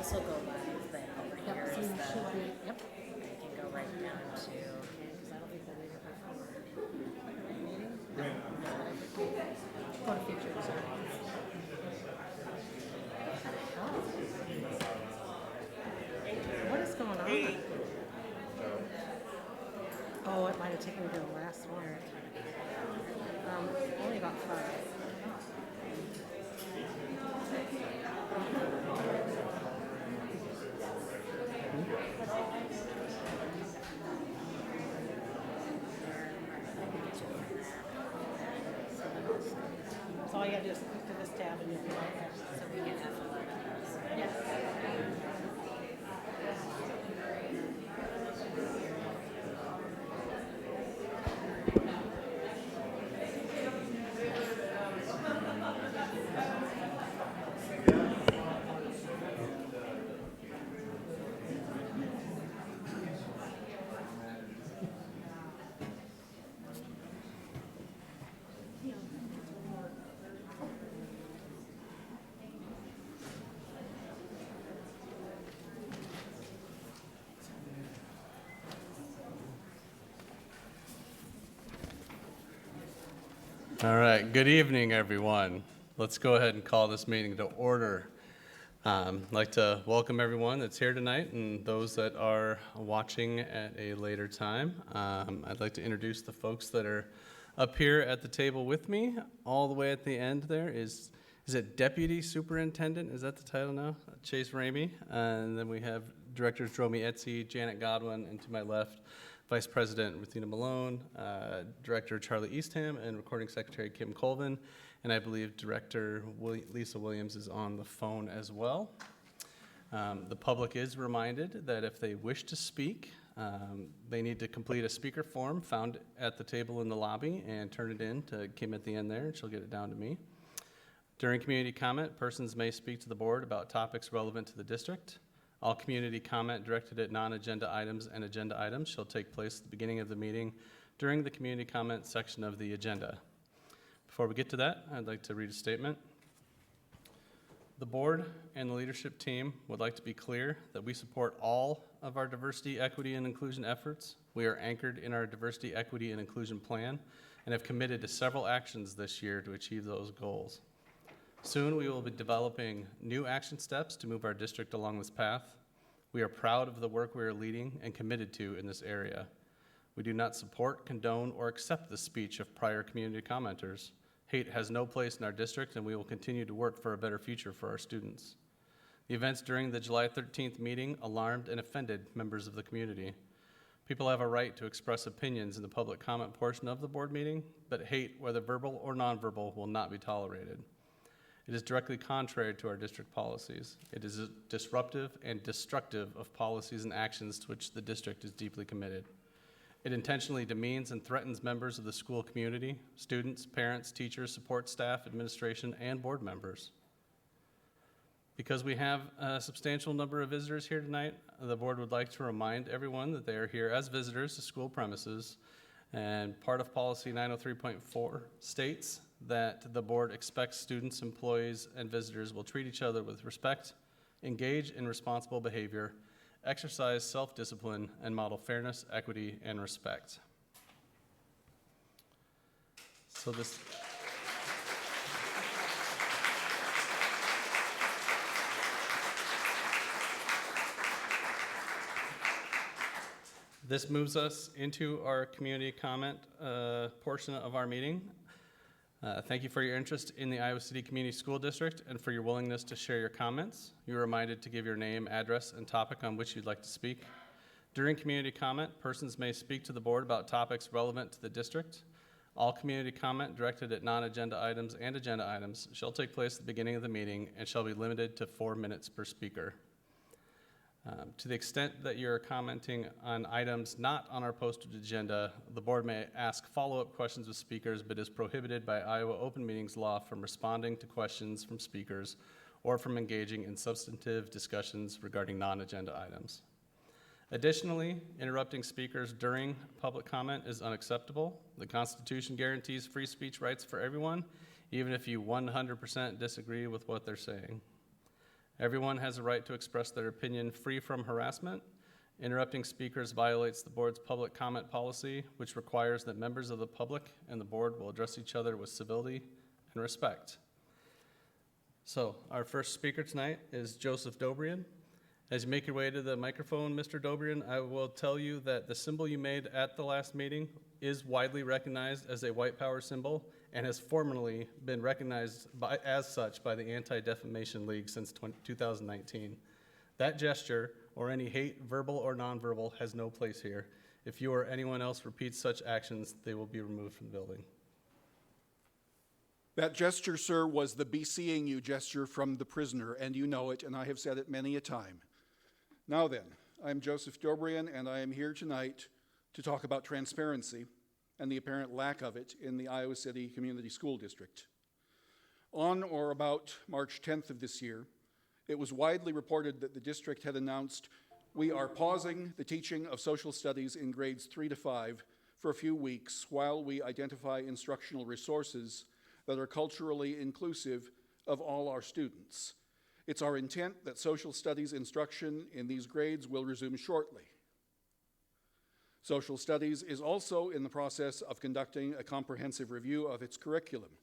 this will go live then over Yep, here. so Is you the, should be, yep. I can go right down to. Because I don't think they did it before. Meeting? Go to features. Oh. What is going on? Oh, it might have taken me to the last one. Only about 5. So all you gotta do is click to this tab and you'll be right there. So we can have a lot of those. Yes. All right, good evening, everyone. Let's go ahead and call this meeting to order. I'd like to welcome everyone that's here tonight and those that are watching at a later time. I'd like to introduce the folks that are up here at the table with me. All the way at the end there is it Deputy Superintendent? Is that the title now? Chase Ramey. And then we have Directors Dromi Etsy, Janet Godwin, and to my left, Vice President Ruthina Malone, Director Charlie Eastham, and Recording Secretary Kim Colvin, and I believe Director Lisa Williams is on the phone as well. The public is reminded that if they wish to speak, they need to complete a speaker form found at the table in the lobby and turn it in to Kim at the end there, and she'll get it down to me. During community comment, persons may speak to the board about topics relevant to the district. All community comment directed at non-agenda items and agenda items shall take place at the beginning of the meeting during the community comment section of the agenda. Before we get to that, I'd like to read a statement. The board and the leadership team would like to be clear that we support all of our diversity, equity, and inclusion efforts. We are anchored in our diversity, equity, and inclusion plan and have committed to several actions this year to achieve those goals. Soon, we will be developing new action steps to move our district along this path. We are proud of the work we are leading and committed to in this area. We do not support, condone, or accept the speech of prior community commenters. Hate has no place in our district, and we will continue to work for a better future for our students. The events during the July 13th meeting alarmed and offended members of the community. People have a right to express opinions in the public comment portion of the board meeting, but hate, whether verbal or nonverbal, will not be tolerated. It is directly contrary to our district policies. It is disruptive and destructive of policies and actions to which the district is deeply committed. It intentionally demeans and threatens members of the school community, students, parents, teachers, support staff, administration, and board members. Because we have a substantial number of visitors here tonight, the board would like to remind everyone that they are here as visitors to school premises, and part of policy 903.4 states that the board expects students, employees, and visitors will treat each other with respect, engage in responsible behavior, exercise self-discipline, and model fairness, equity, and respect. So this moves us into our community comment portion of our meeting. Thank you for your interest in the Iowa City Community School District and for your willingness to share your comments. You're reminded to give your name, address, and topic on which you'd like to speak. During community comment, persons may speak to the board about topics relevant to the district. All community comment directed at non-agenda items and agenda items shall take place at the beginning of the meeting and shall be limited to 4 minutes per speaker. To the extent that you're commenting on items not on our posted agenda, the board may ask follow-up questions of speakers, but is prohibited by Iowa Open Meetings Law from responding to questions from speakers or from engaging in substantive discussions regarding non-agenda items. Additionally, interrupting speakers during public comment is unacceptable. The Constitution guarantees free speech rights for everyone, even if you 100% disagree with what they're saying. Everyone has a right to express their opinion free from harassment. Interrupting speakers violates the board's public comment policy, which requires that members of the public and the board will address each other with civility and respect. So, our first speaker tonight is Joseph Dobrian. As you make your way to the microphone, Mr. Dobrian, I will tell you that the symbol you made at the last meeting is widely recognized as a white power symbol and has formally been recognized as such by the Anti-Defamation League since 2019. That gesture, or any hate, verbal or nonverbal, has no place here. If you or anyone else repeats such actions, they will be removed from the building. That gesture, sir, was the be seeing you gesture from the prisoner, and you know it, and I have said it many a time. Now then, I'm Joseph Dobrian, and I am here tonight to talk about transparency and the apparent lack of it in the Iowa City Community School District. On or about March 10th of this year, it was widely reported that the district had announced, "We are pausing the teaching of social studies in grades 3 to 5 for a few weeks while we identify instructional resources that are culturally inclusive of all our students. It's our intent that social studies instruction in these grades will resume shortly." Social studies is also in the process of conducting a comprehensive review of its curriculum.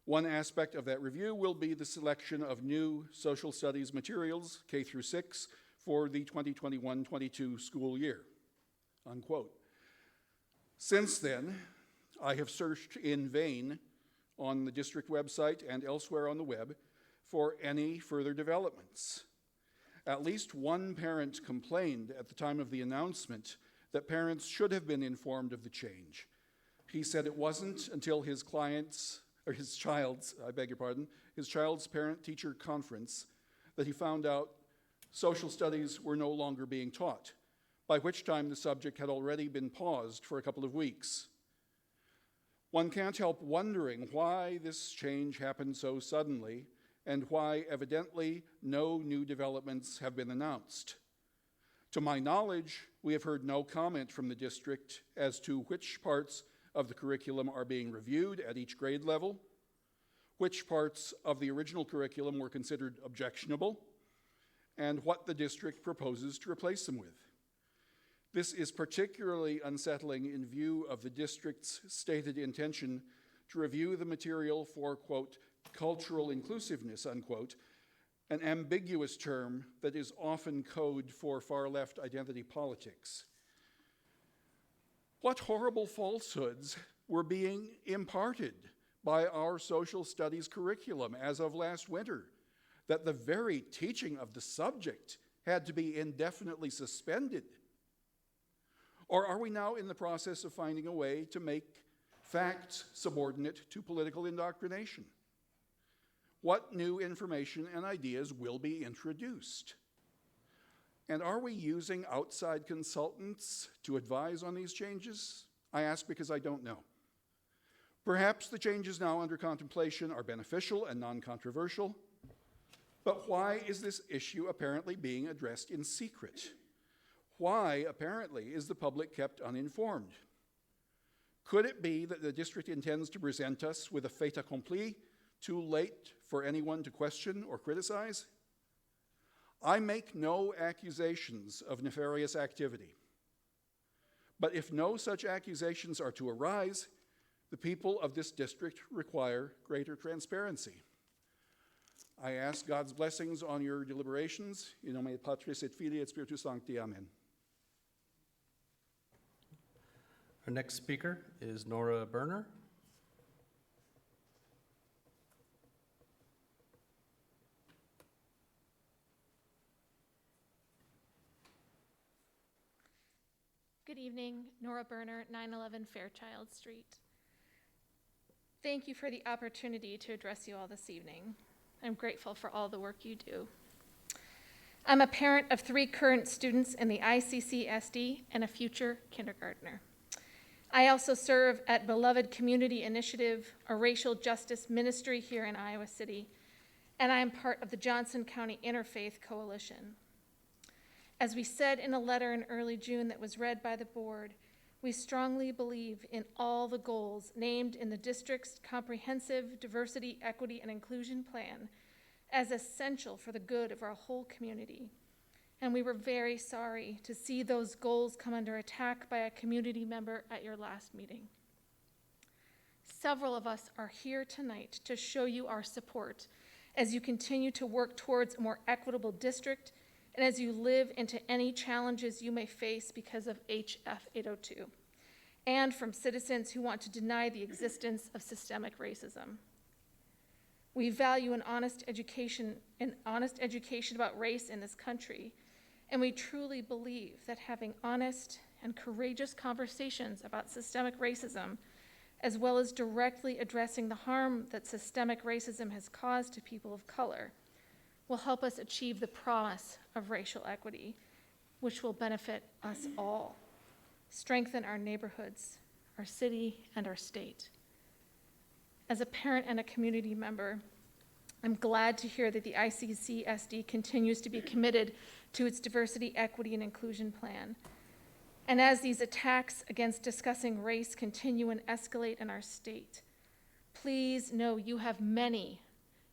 One aspect of that review will be the selection of new social studies materials, K through 6, for the 2021-22 school year, unquote. Since then, I have searched in vain on the district website and elsewhere on the web for any further developments. At least one parent complained at the time of the announcement that parents should have been informed of the change. He said it wasn't until his child's parent-teacher conference that he found out social studies were no longer being taught, by which time the subject had already been paused for a couple of weeks. One can't help wondering why this change happened so suddenly and why evidently no new developments have been announced. To my knowledge, we have heard no comment from the district as to which parts of the curriculum are being reviewed at each grade level, which parts of the original curriculum were considered objectionable, and what the district proposes to replace them with. This is particularly unsettling in view of the district's stated intention to review the material for, quote, cultural inclusiveness, unquote, an ambiguous term that is often code for far-left identity politics. What horrible falsehoods were being imparted by our social studies curriculum as of last winter, that the very teaching of the subject had to be indefinitely suspended? Or are we now in the process of finding a way to make facts subordinate to political indoctrination? What new information and ideas will be introduced? And are we using outside consultants to advise on these changes? I ask because I don't know. Perhaps the changes now under contemplation are beneficial and non-controversial, but why is this issue apparently being addressed in secret? Why, apparently, is the public kept uninformed? Could it be that the district intends to present us with a fait accompli, too late for anyone to question or criticize? I make no accusations of nefarious activity. But if no such accusations are to arise, the people of this district require greater transparency. I ask God's blessings on your deliberations. In nome Patris et Filii et Spiritus Sancti. Amen. Our next speaker is Nora Berner. Good evening, Nora Berner, 911 Fairchild Street. Thank you for the opportunity to address you all this evening. I'm grateful for all the work you do. I'm a parent of 3 current students in the ICC-SD and a future kindergartner. I also serve at Beloved Community Initiative, a racial justice ministry here in Iowa City, and I am part of the Johnson County Interfaith Coalition. As we said in a letter in early June that was read by the board, we strongly believe in all the goals named in the district's comprehensive diversity, equity, and inclusion plan as essential for the good of our whole community. And we were very sorry to see those goals come under attack by a community member at your last meeting. Several of us are here tonight to show you our support as you continue to work towards a more equitable district and as you live into any challenges you may face because of HF 802, and from citizens who want to deny the existence of systemic racism. We value an honest education about race in this country, and we truly believe that having honest and courageous conversations about systemic racism, as well as directly addressing the harm that systemic racism has caused to people of color, will help us achieve the promise of racial equity, which will benefit us all, strengthen our neighborhoods, our city, and our state. As a parent and a community member, I'm glad to hear that the ICCSD continues to be committed to its diversity, equity, and inclusion plan. And as these attacks against discussing race continue and escalate in our state, please know you have many,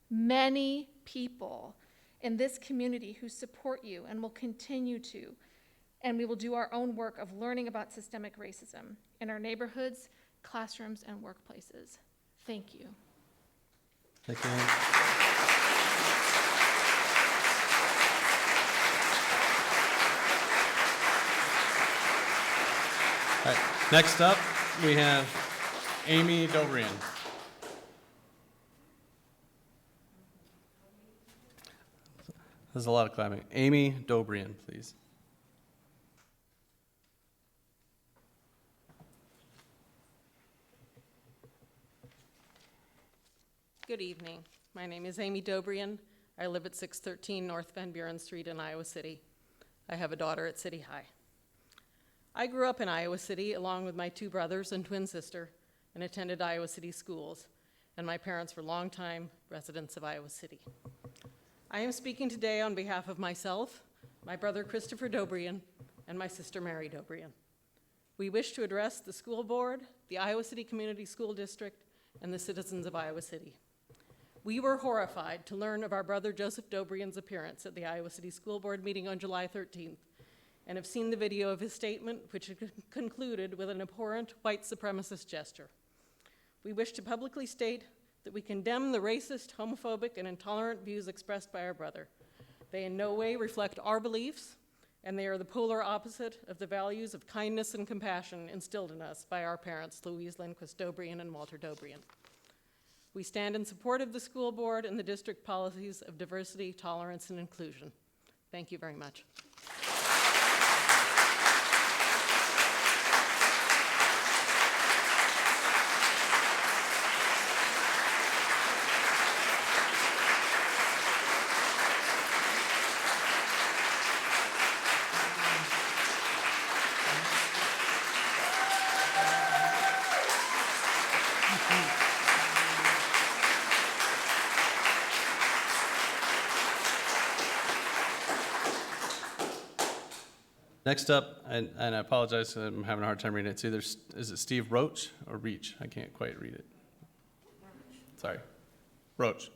many people in this community who support you and will continue to. And we will do our own work of learning about systemic racism in our neighborhoods, classrooms, and workplaces. Thank you. Thank you. All right, next up, we have Amy Dobrian. There's a lot of clapping. Amy Dobrian, please. Good evening. My name is Amy Dobrian. I live at 613 North Van Buren Street in Iowa City. I have a daughter at City High. I grew up in Iowa City along with my two brothers and twin sister and attended Iowa City schools, and my parents were longtime residents of Iowa City. I am speaking today on behalf of myself, my brother Christopher Dobrian, and my sister Mary Dobrian. We wish to address the school board, the Iowa City Community School District, and the citizens of Iowa City. We were horrified to learn of our brother Joseph Dobrian's appearance at the Iowa City School Board meeting on July 13th, and have seen the video of his statement, which concluded with an abhorrent white supremacist gesture. We wish to publicly state that we condemn the racist, homophobic, and intolerant views expressed by our brother. They in no way reflect our beliefs, and they are the polar opposite of the values of kindness and compassion instilled in us by our parents, Louise Lindquist Dobrian and Walter Dobrian. We stand in support of the school board and the district policies of diversity, tolerance, and inclusion. Thank you very much. Next up, and I apologize, I'm having a hard time reading it. It's either, is it Steve Roach or Reach? I can't quite read it. Sorry. Roach.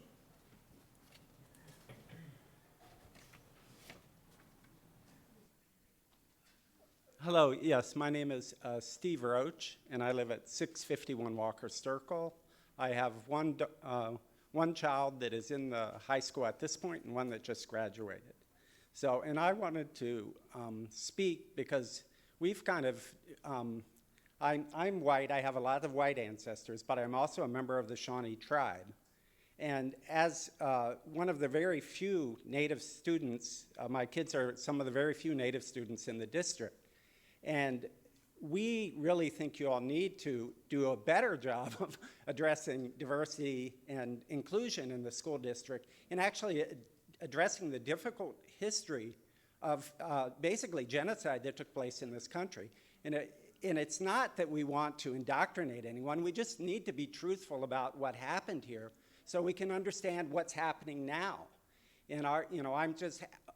Hello, yes, my name is Steve Roach, and I live at 651 Walker Circle. I have one child that is in the high school at this point and one that just graduated. So, and I wanted to speak because we've kind of, I'm white, I have a lot of white ancestors, but I'm also a member of the Shawnee tribe. And as one of the very few Native students, my kids are some of the very few Native students in the district. And we really think you all need to do a better job of addressing diversity and inclusion in the school district and actually addressing the difficult history of basically genocide that took place in this country. And it's not that we want to indoctrinate anyone, we just need to be truthful about what happened here so we can understand what's happening now. And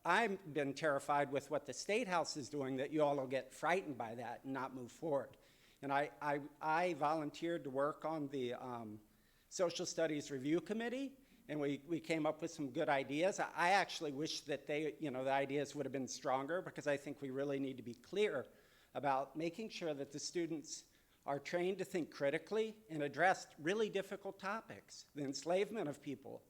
I've been terrified with what the State House is doing that you all will get frightened by that and not move forward. And I volunteered to work on the Social Studies Review Committee, and we came up with some good ideas. I actually wish that the ideas would have been stronger, because I think we really need to be clear about making sure that the students are trained to think critically and address really difficult topics, the enslavement of people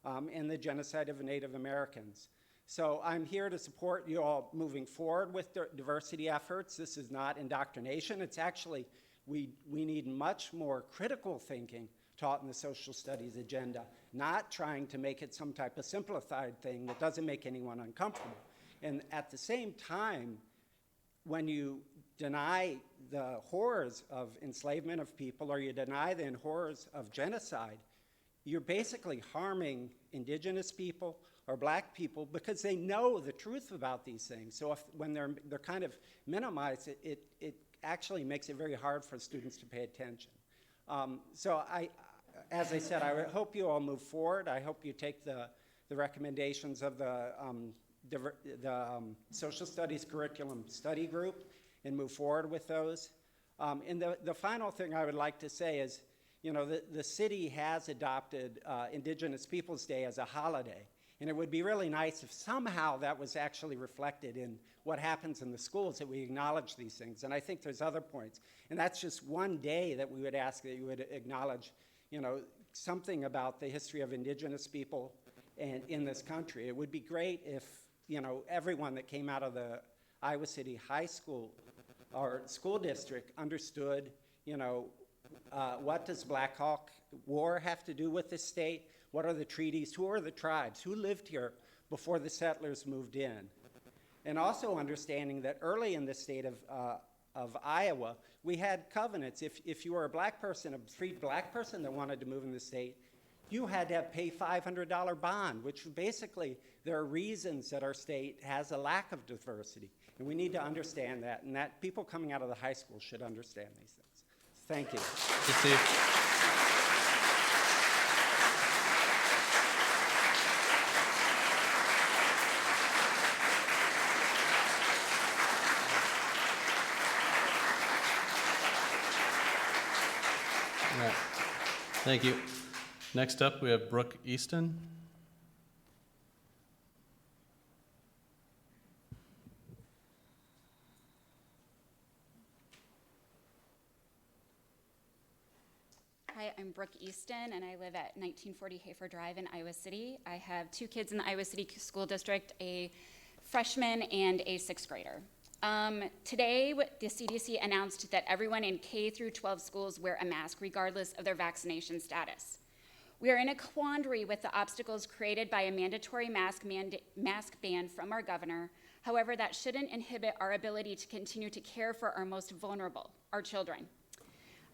and the genocide of Native Americans. So I'm here to support you all moving forward with diversity efforts. This is not indoctrination. It's actually, we need much more critical thinking taught in the social studies agenda, not trying to make it some type of simplified thing that doesn't make anyone uncomfortable. And at the same time, when you deny the horrors of enslavement of people, or you deny the horrors of genocide, you're basically harming indigenous people or black people, because they know the truth about these things. So when they're kind of minimized, it actually makes it very hard for students to pay attention. So as I said, I hope you all move forward. I hope you take the recommendations of the Social Studies Curriculum Study Group and move forward with those. And the final thing I would like to say is, the city has adopted Indigenous Peoples Day as a holiday. And it would be really nice if somehow that was actually reflected in what happens in the schools, that we acknowledge these things. And I think there's other points. And that's just one day that we would ask that you would acknowledge, something about the history of indigenous people and in this country. It would be great if, everyone that came out of the Iowa City High School or school district understood, what does Black Hawk War have to do with this state? What are the treaties? Who are the tribes? Who lived here before the settlers moved in? And also understanding that early in the state of Iowa, we had covenants. If you were a black person, a freed black person that wanted to move in the state, you had to pay $500 bond, which basically there are reasons that our state has a lack of diversity. And we need to understand that, and that people coming out of the high school should understand these things. Thank you. Good Steve. All right. Thank you. Next up, we have Brooke Easton. Hi, I'm Brooke Easton, and I live at 1940 Hafer Drive in Iowa City. I have two kids in the Iowa City School District, a freshman and a sixth grader. Today, the CDC announced that everyone in K through 12 schools wear a mask regardless of their vaccination status. We are in a quandary with the obstacles created by a mandatory mask ban from our governor. However, that shouldn't inhibit our ability to continue to care for our most vulnerable, our children.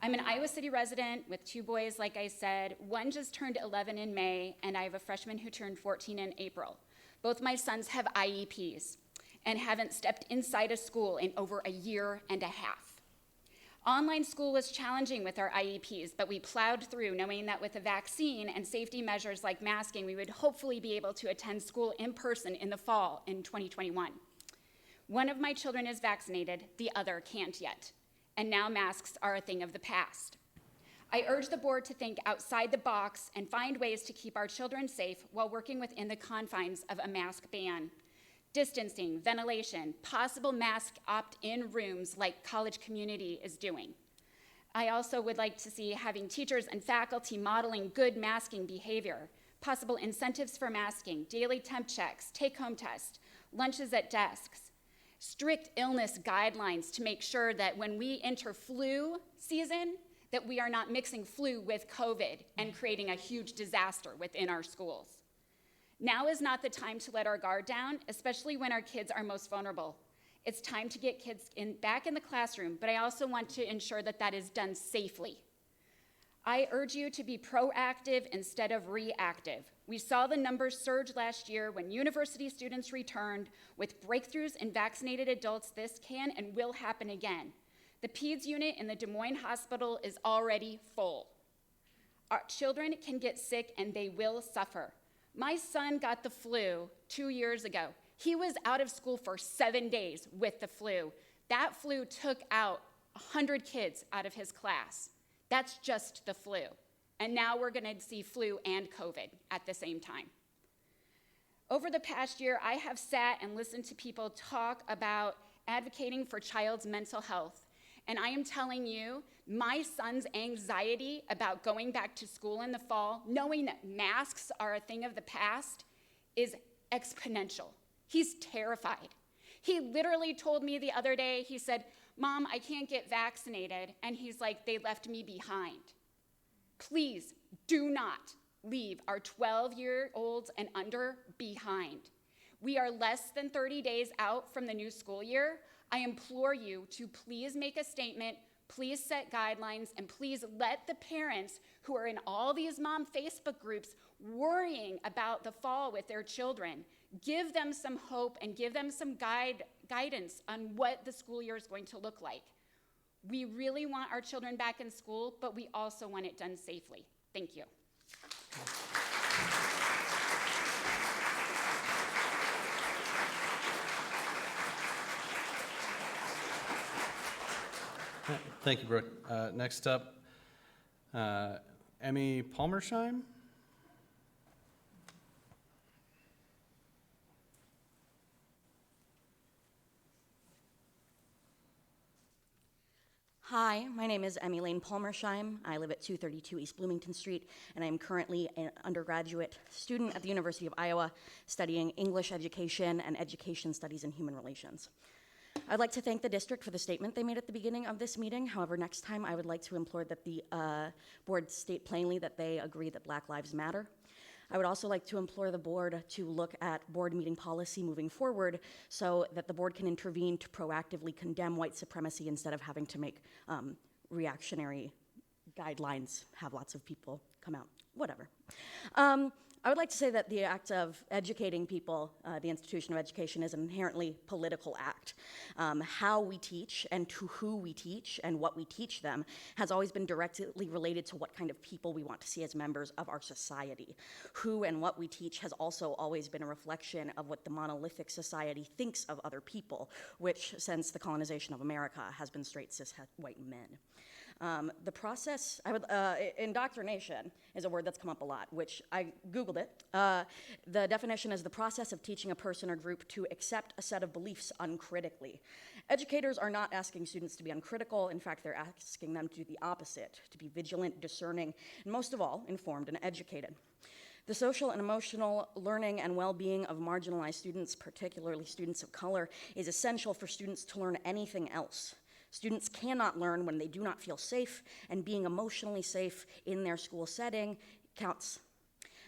I'm an Iowa City resident with two boys, like I said. One just turned 11 in May, and I have a freshman who turned 14 in April. Both my sons have IEPs and haven't stepped inside a school in over a year and a half. Online school was challenging with our IEPs, but we plowed through, knowing that with a vaccine and safety measures like masking, we would hopefully be able to attend school in person in the fall in 2021. One of my children is vaccinated, the other can't yet, and now masks are a thing of the past. I urge the board to think outside the box and find ways to keep our children safe while working within the confines of a mask ban. Distancing, ventilation, possible mask opt-in rooms like College Community is doing. I also would like to see having teachers and faculty modeling good masking behavior, possible incentives for masking, daily temp checks, take-home tests, lunches at desks, strict illness guidelines to make sure that when we enter flu season, that we are not mixing flu with COVID and creating a huge disaster within our schools. Now is not the time to let our guard down, especially when our kids are most vulnerable. It's time to get kids back in the classroom, but I also want to ensure that that is done safely. I urge you to be proactive instead of reactive. We saw the numbers surge last year when university students returned. With breakthroughs in vaccinated adults, this can and will happen again. The PEDS unit in the Des Moines Hospital is already full. Our children can get sick and they will suffer. My son got the flu 2 years ago. He was out of school for 7 days with the flu. That flu took out 100 kids out of his class. That's just the flu. And now we're going to see flu and COVID at the same time. Over the past year, I have sat and listened to people talk about advocating for child's mental health. And I am telling you, my son's anxiety about going back to school in the fall, knowing that masks are a thing of the past, is exponential. He's terrified. He literally told me the other day, he said, "Mom, I can't get vaccinated." And he's like, "They left me behind." Please do not leave our 12-year-olds and under behind. We are less than 30 days out from the new school year. I implore you to please make a statement, please set guidelines, and please let the parents who are in all these mom Facebook groups worrying about the fall with their children, give them some hope and give them some guidance on what the school year is going to look like. We really want our children back in school, but we also want it done safely. Thank you. Thank you, Brooke. Next up, Emmy Palmersheim. Hi, my name is Emmy Lane Palmersheim. I live at 232 East Bloomington Street, and I am currently an undergraduate student at the University of Iowa studying English education and education studies and human relations. I'd like to thank the district for the statement they made at the beginning of this meeting. However, next time I would like to implore that the board state plainly that they agree that Black Lives Matter. I would also like to implore the board to look at board meeting policy moving forward so that the board can intervene to proactively condemn white supremacy instead of having to make reactionary guidelines, have lots of people come out, whatever. I would like to say that the act of educating people, the institution of education, is an inherently political act. How we teach and to who we teach and what we teach them has always been directly related to what kind of people we want to see as members of our society. Who and what we teach has also always been a reflection of what the monolithic society thinks of other people, which since the colonization of America has been straight cis white men. The process, indoctrination is a word that's come up a lot, which I Googled it. The definition is the process of teaching a person or group to accept a set of beliefs uncritically. Educators are not asking students to be uncritical. In fact, they're asking them to do the opposite, to be vigilant, discerning, and most of all, informed and educated. The social and emotional learning and well-being of marginalized students, particularly students of color, is essential for students to learn anything else. Students cannot learn when they do not feel safe, and being emotionally safe in their school setting counts.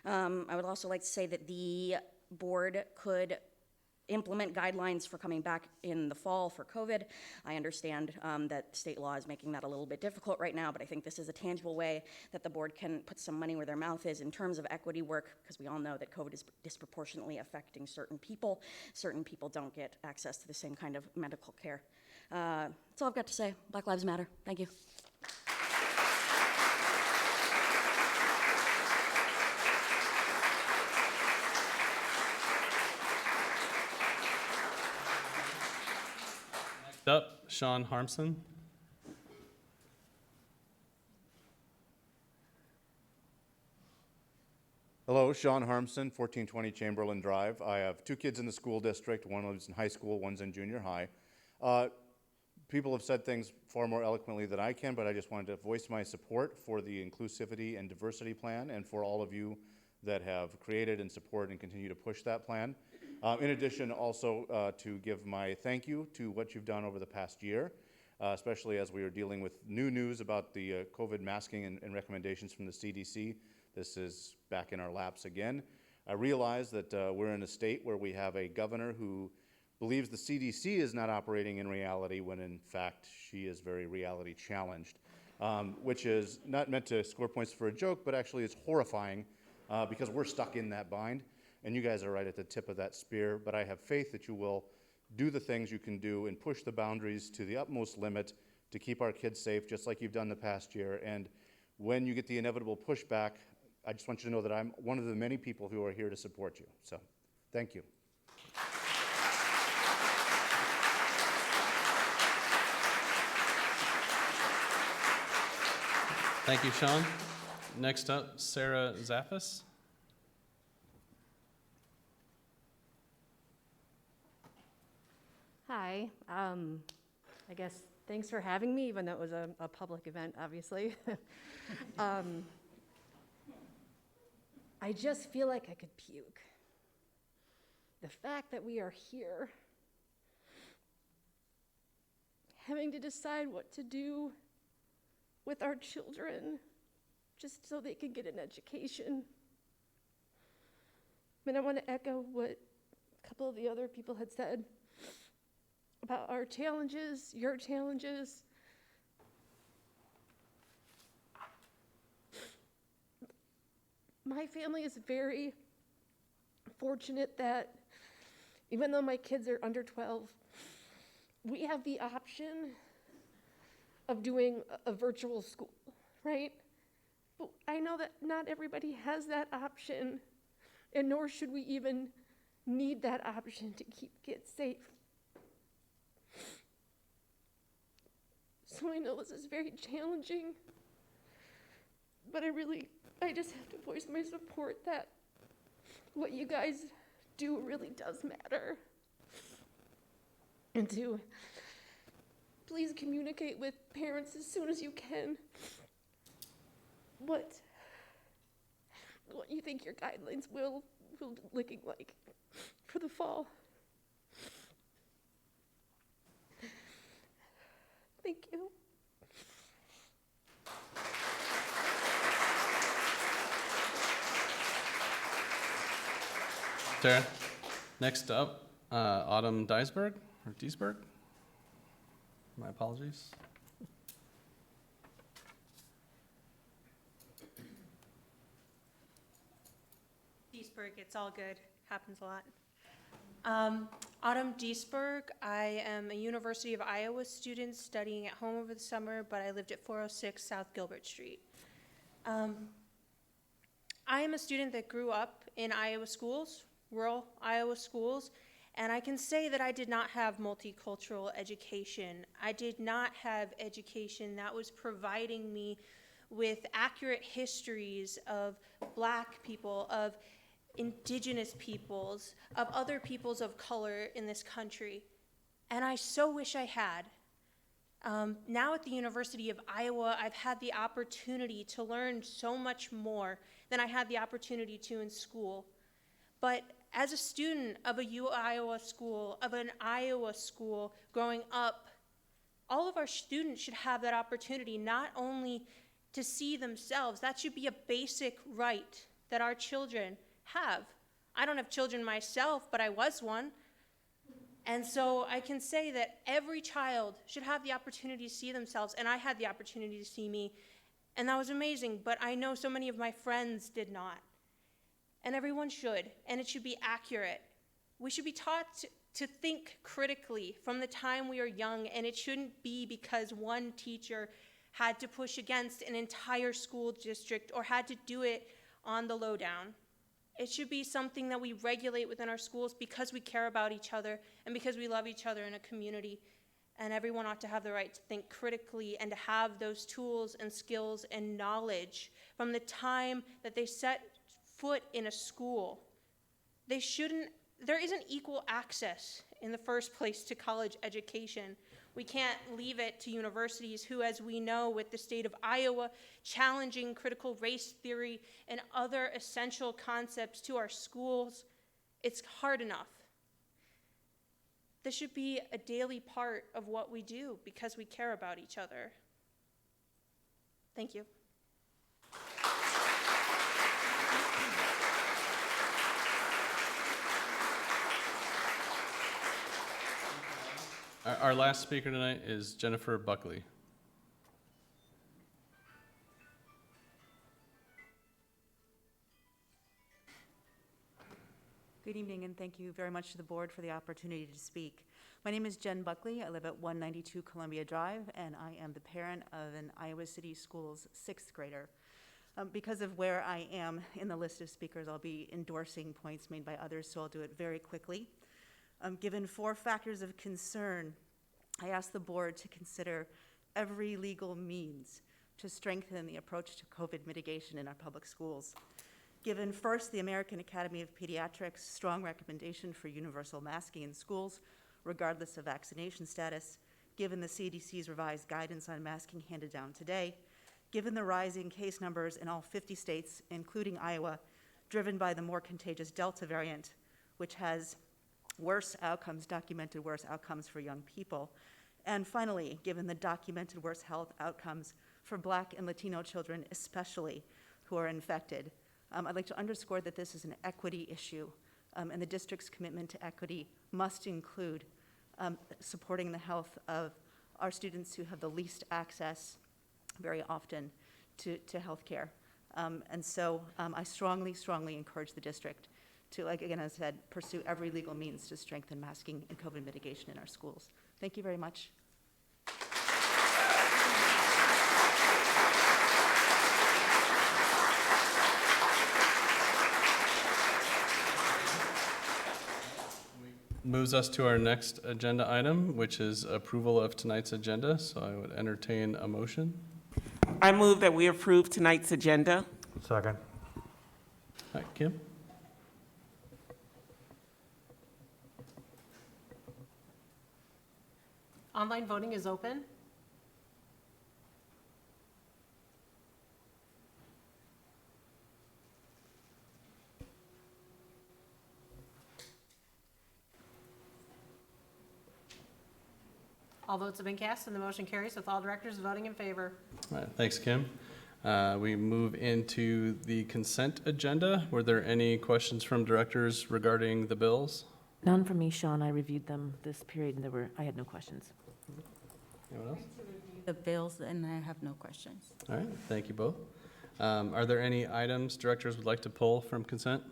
I would also like to say that the board could implement guidelines for coming back in the fall for COVID. I understand that state law is making that a little bit difficult right now, but I think this is a tangible way that the board can put some money where their mouth is in terms of equity work, because we all know that COVID is disproportionately affecting certain people. Certain people don't get access to the same kind of medical care. That's all I've got to say. Black Lives Matter. Thank you. Next up, Sean Harmson. Hello, Sean Harmson, 1420 Chamberlain Drive. I have two kids in the school district. One lives in high school, one's in junior high. People have said things far more eloquently than I can, but I just wanted to voice my support for the Inclusivity and Diversity Plan and for all of you that have created and support and continue to push that plan. In addition, also to give my thank you to what you've done over the past year, especially as we are dealing with new news about the COVID masking and recommendations from the CDC. This is back in our laps again. I realize that we're in a state where we have a governor who believes the CDC is not operating in reality when in fact she is very reality challenged, which is not meant to score points for a joke, but actually it's horrifying because we're stuck in that bind, and you guys are right at the tip of that spear, but I have faith that you will do the things you can do and push the boundaries to the utmost limit to keep our kids safe, just like you've done the past year. And when you get the inevitable pushback, I just want you to know that I'm one of the many people who are here to support you. So, thank you. Thank you, Sean. Next up, Sarah Zaffis. Hi. I guess thanks for having me, even though it was a public event, obviously. I just feel like I could puke. The fact that we are here, having to decide what to do with our children just so they can get an education. And I want to echo what a couple of the other people had said about our challenges, your challenges. My family is very fortunate that even though my kids are under 12, we have the option of doing a virtual school, right? But I know that not everybody has that option, and nor should we even need that option to keep kids safe. So I know this is very challenging, but I just have to voice my support that what you guys do really does matter. And to please communicate with parents as soon as you can what you think your guidelines will be looking like for the fall. Thank you. Sarah. Next up, Autumn Diesberg, or Diesberg. My apologies. Diesberg, it's all good. Happens a lot. Autumn Diesberg. I am a University of Iowa student studying at home over the summer, but I lived at 406 South Gilbert Street. I am a student that grew up in Iowa schools, rural Iowa schools, and I can say that I did not have multicultural education. I did not have education that was providing me with accurate histories of Black people, of Indigenous peoples, of other peoples of color in this country. And I so wish I had. Now at the University of Iowa, I've had the opportunity to learn so much more than I had the opportunity to in school. But as a student of an Iowa school growing up, all of our students should have that opportunity not only to see themselves, that should be a basic right that our children have. I don't have children myself, but I was one. And so I can say that every child should have the opportunity to see themselves, and I had the opportunity to see me, and that was amazing, but I know so many of my friends did not. And everyone should, and it should be accurate. We should be taught to think critically from the time we are young, and it shouldn't be because one teacher had to push against an entire school district or had to do it on the lowdown. It should be something that we regulate within our schools because we care about each other and because we love each other in a community. And everyone ought to have the right to think critically and to have those tools and skills and knowledge from the time that they set foot in a school. There isn't equal access in the first place to college education. We can't leave it to universities who, as we know, with the state of Iowa, challenging critical race theory and other essential concepts to our schools. It's hard enough. This should be a daily part of what we do because we care about each other. Thank you. Our last speaker tonight is Jennifer Buckley. Good evening, and thank you very much to the board for the opportunity to speak. My name is Jen Buckley. I live at 192 Columbia Drive, and I am the parent of an Iowa City Schools 6th grader. Because of where I am in the list of speakers, I'll be endorsing points made by others, so I'll do it very quickly. Given 4 factors of concern, I ask the board to consider every legal means to strengthen the approach to COVID mitigation in our public schools. Given first the American Academy of Pediatrics' strong recommendation for universal masking in schools, regardless of vaccination status, given the CDC's revised guidance on masking handed down today, given the rising case numbers in all 50 states, including Iowa, driven by the more contagious Delta variant, which has documented worse outcomes for young people, and finally, given the documented worse health outcomes for Black and Latino children, especially, who are infected, I'd like to underscore that this is an equity issue, and the district's commitment to equity must include supporting the health of our students who have the least access very often to health care. And so I strongly, strongly encourage the district to, like again, as I said, pursue every legal means to strengthen masking and COVID mitigation in our schools. Thank you very much. Moves us to our next agenda item, which is approval of tonight's agenda. So I would entertain a motion. I move that we approve tonight's agenda. Second. All right, Kim? Online voting is open. All votes have been cast and the motion carries with all directors voting in favor. All right, thanks, Kim. We move into the consent agenda. Were there any questions from directors regarding the bills? None from me, Sean. I reviewed them this period and I had no questions. Anyone else? The bills, and I have no questions. All right, thank you both. Are there any items directors would like to pull from consent?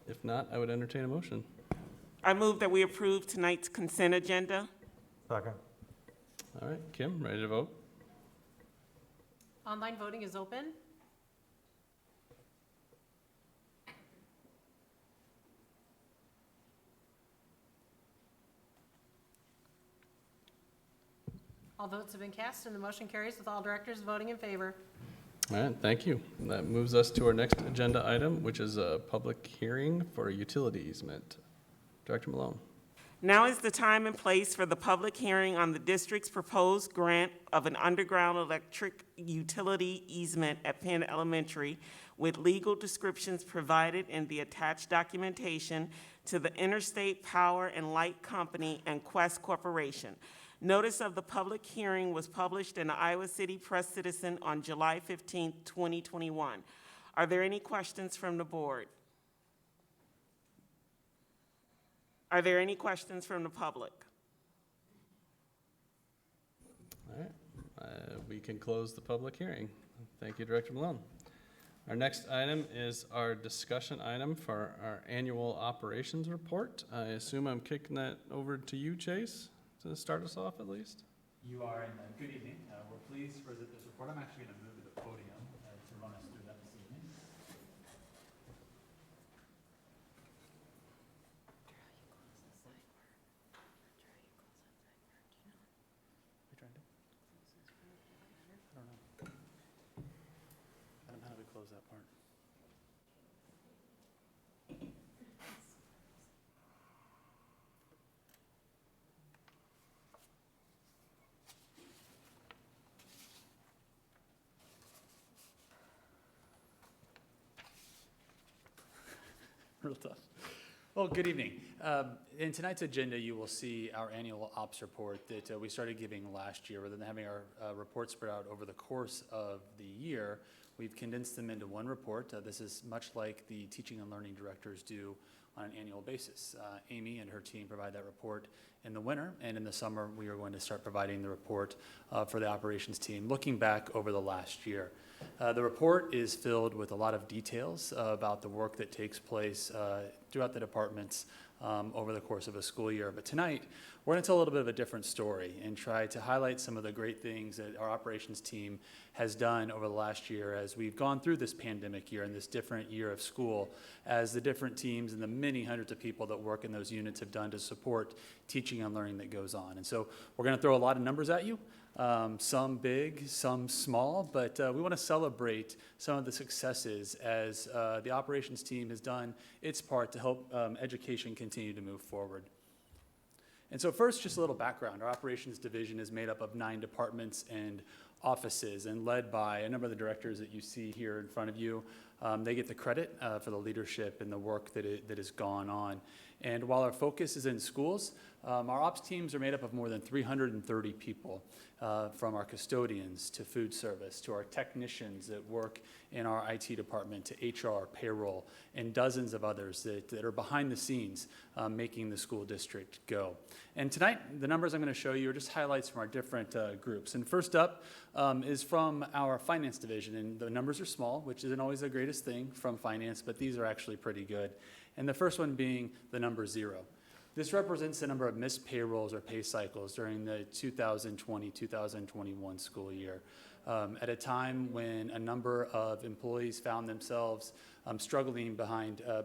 If not, I would entertain a motion. I move that we approve tonight's consent agenda. Second. All right, Kim, ready to vote? Online voting is open. All votes have been cast and the motion carries with all directors voting in favor. All right, thank you. That moves us to our next agenda item, which is a public hearing for a utility easement. Director Malone. Now is the time and place for the public hearing on the district's proposed grant of an underground electric utility easement at Penn Elementary with legal descriptions provided in the attached documentation to the Interstate Power and Light Company and Quest Corporation. Notice of the public hearing was published in the Iowa City Press Citizen on July 15, 2021. Are there any questions from the board? Are there any questions from the public? All right, we can close the public hearing. Thank you, Director Malone. Our next item is our discussion item for our annual operations report. I assume I'm kicking that over to you, Chase, to start us off at least. You are, and good evening. We're pleased for this report. I'm actually going to move to the podium to run us through that this evening. How do we close that part? Real tough. Well, good evening. In tonight's agenda, you will see our annual ops report that we started giving last year. Rather than having our reports spread out over the course of the year, we've condensed them into one report. This is much like the teaching and learning directors do on an annual basis. Amy and her team provide that report in the winter, and in the summer, we are going to start providing the report for the operations team, looking back over the last year. The report is filled with a lot of details about the work that takes place throughout the departments over the course of a school year. But tonight, we're going to tell a little bit of a different story and try to highlight some of the great things that our operations team has done over the last year as we've gone through this pandemic year and this different year of school, as the different teams and the many hundreds of people that work in those units have done to support teaching and learning that goes on. And so we're going to throw a lot of numbers at you. some big, some small, but we want to celebrate some of the successes as the operations team has done its part to help education continue to move forward. And so first, just a little background. Our operations division is made up of 9 departments and offices and led by a number of the directors that you see here in front of you. They get the credit for the leadership and the work that has gone on. And while our focus is in schools, our ops teams are made up of more than 330 people, from our custodians to food service, to our technicians that work in our IT department, to HR, payroll, and dozens of others that are behind the scenes making the school district go. And tonight, the numbers I'm going to show you are just highlights from our different groups. And first up is from our finance division, and the numbers are small, which isn't always the greatest thing from finance, but these are actually pretty good. And the first one being the number 0. This represents the number of missed payrolls or pay cycles during the 2020-2021 school year. At a time when a number of employees found themselves struggling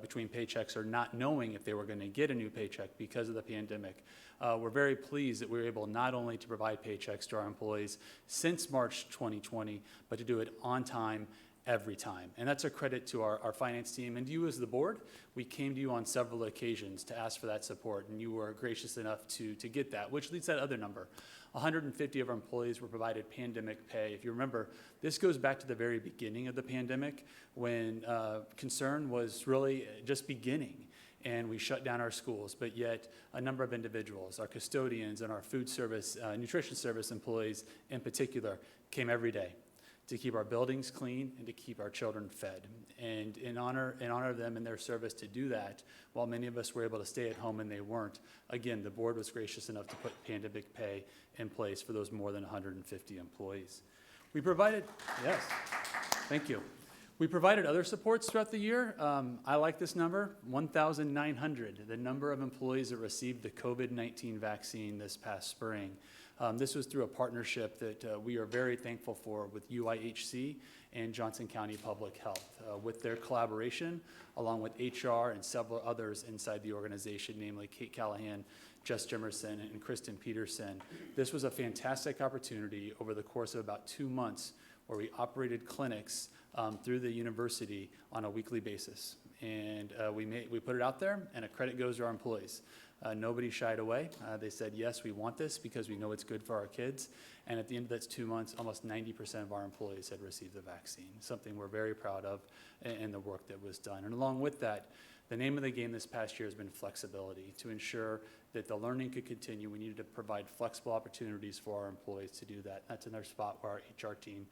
between paychecks or not knowing if they were going to get a new paycheck because of the pandemic. We're very pleased that we were able not only to provide paychecks to our employees since March 2020, but to do it on time, every time. And that's a credit to our finance team and you as the board. We came to you on several occasions to ask for that support, and you were gracious enough to get that, which leads to that other number. 150 of our employees were provided pandemic pay. If you remember, this goes back to the very beginning of the pandemic when concern was really just beginning. And we shut down our schools, but yet a number of individuals, our custodians and our food service, nutrition service employees in particular, came every day to keep our buildings clean and to keep our children fed. And in honor of them and their service to do that, while many of us were able to stay at home and they weren't, again, the board was gracious enough to put pandemic pay in place for those more than 150 employees. We provided, yes, thank you. We provided other supports throughout the year. I like this number, 1,900, the number of employees that received the COVID-19 vaccine this past spring. This was through a partnership that we are very thankful for with UIHC and Johnson County Public Health. With their collaboration, along with HR and several others inside the organization, namely Kate Callahan, Jess Jimerson, and Kristen Peterson. This was a fantastic opportunity over the course of about 2 months where we operated clinics through the university on a weekly basis. And we put it out there, and a credit goes to our employees. Nobody shied away. They said, yes, we want this because we know it's good for our kids. And at the end of those 2 months, almost 90% of our employees had received the vaccine, something we're very proud of in the work that was done. And along with that, the name of the game this past year has been flexibility. To ensure that the learning could continue, we needed to provide flexible opportunities for our employees to do that. That's another spot where our HR team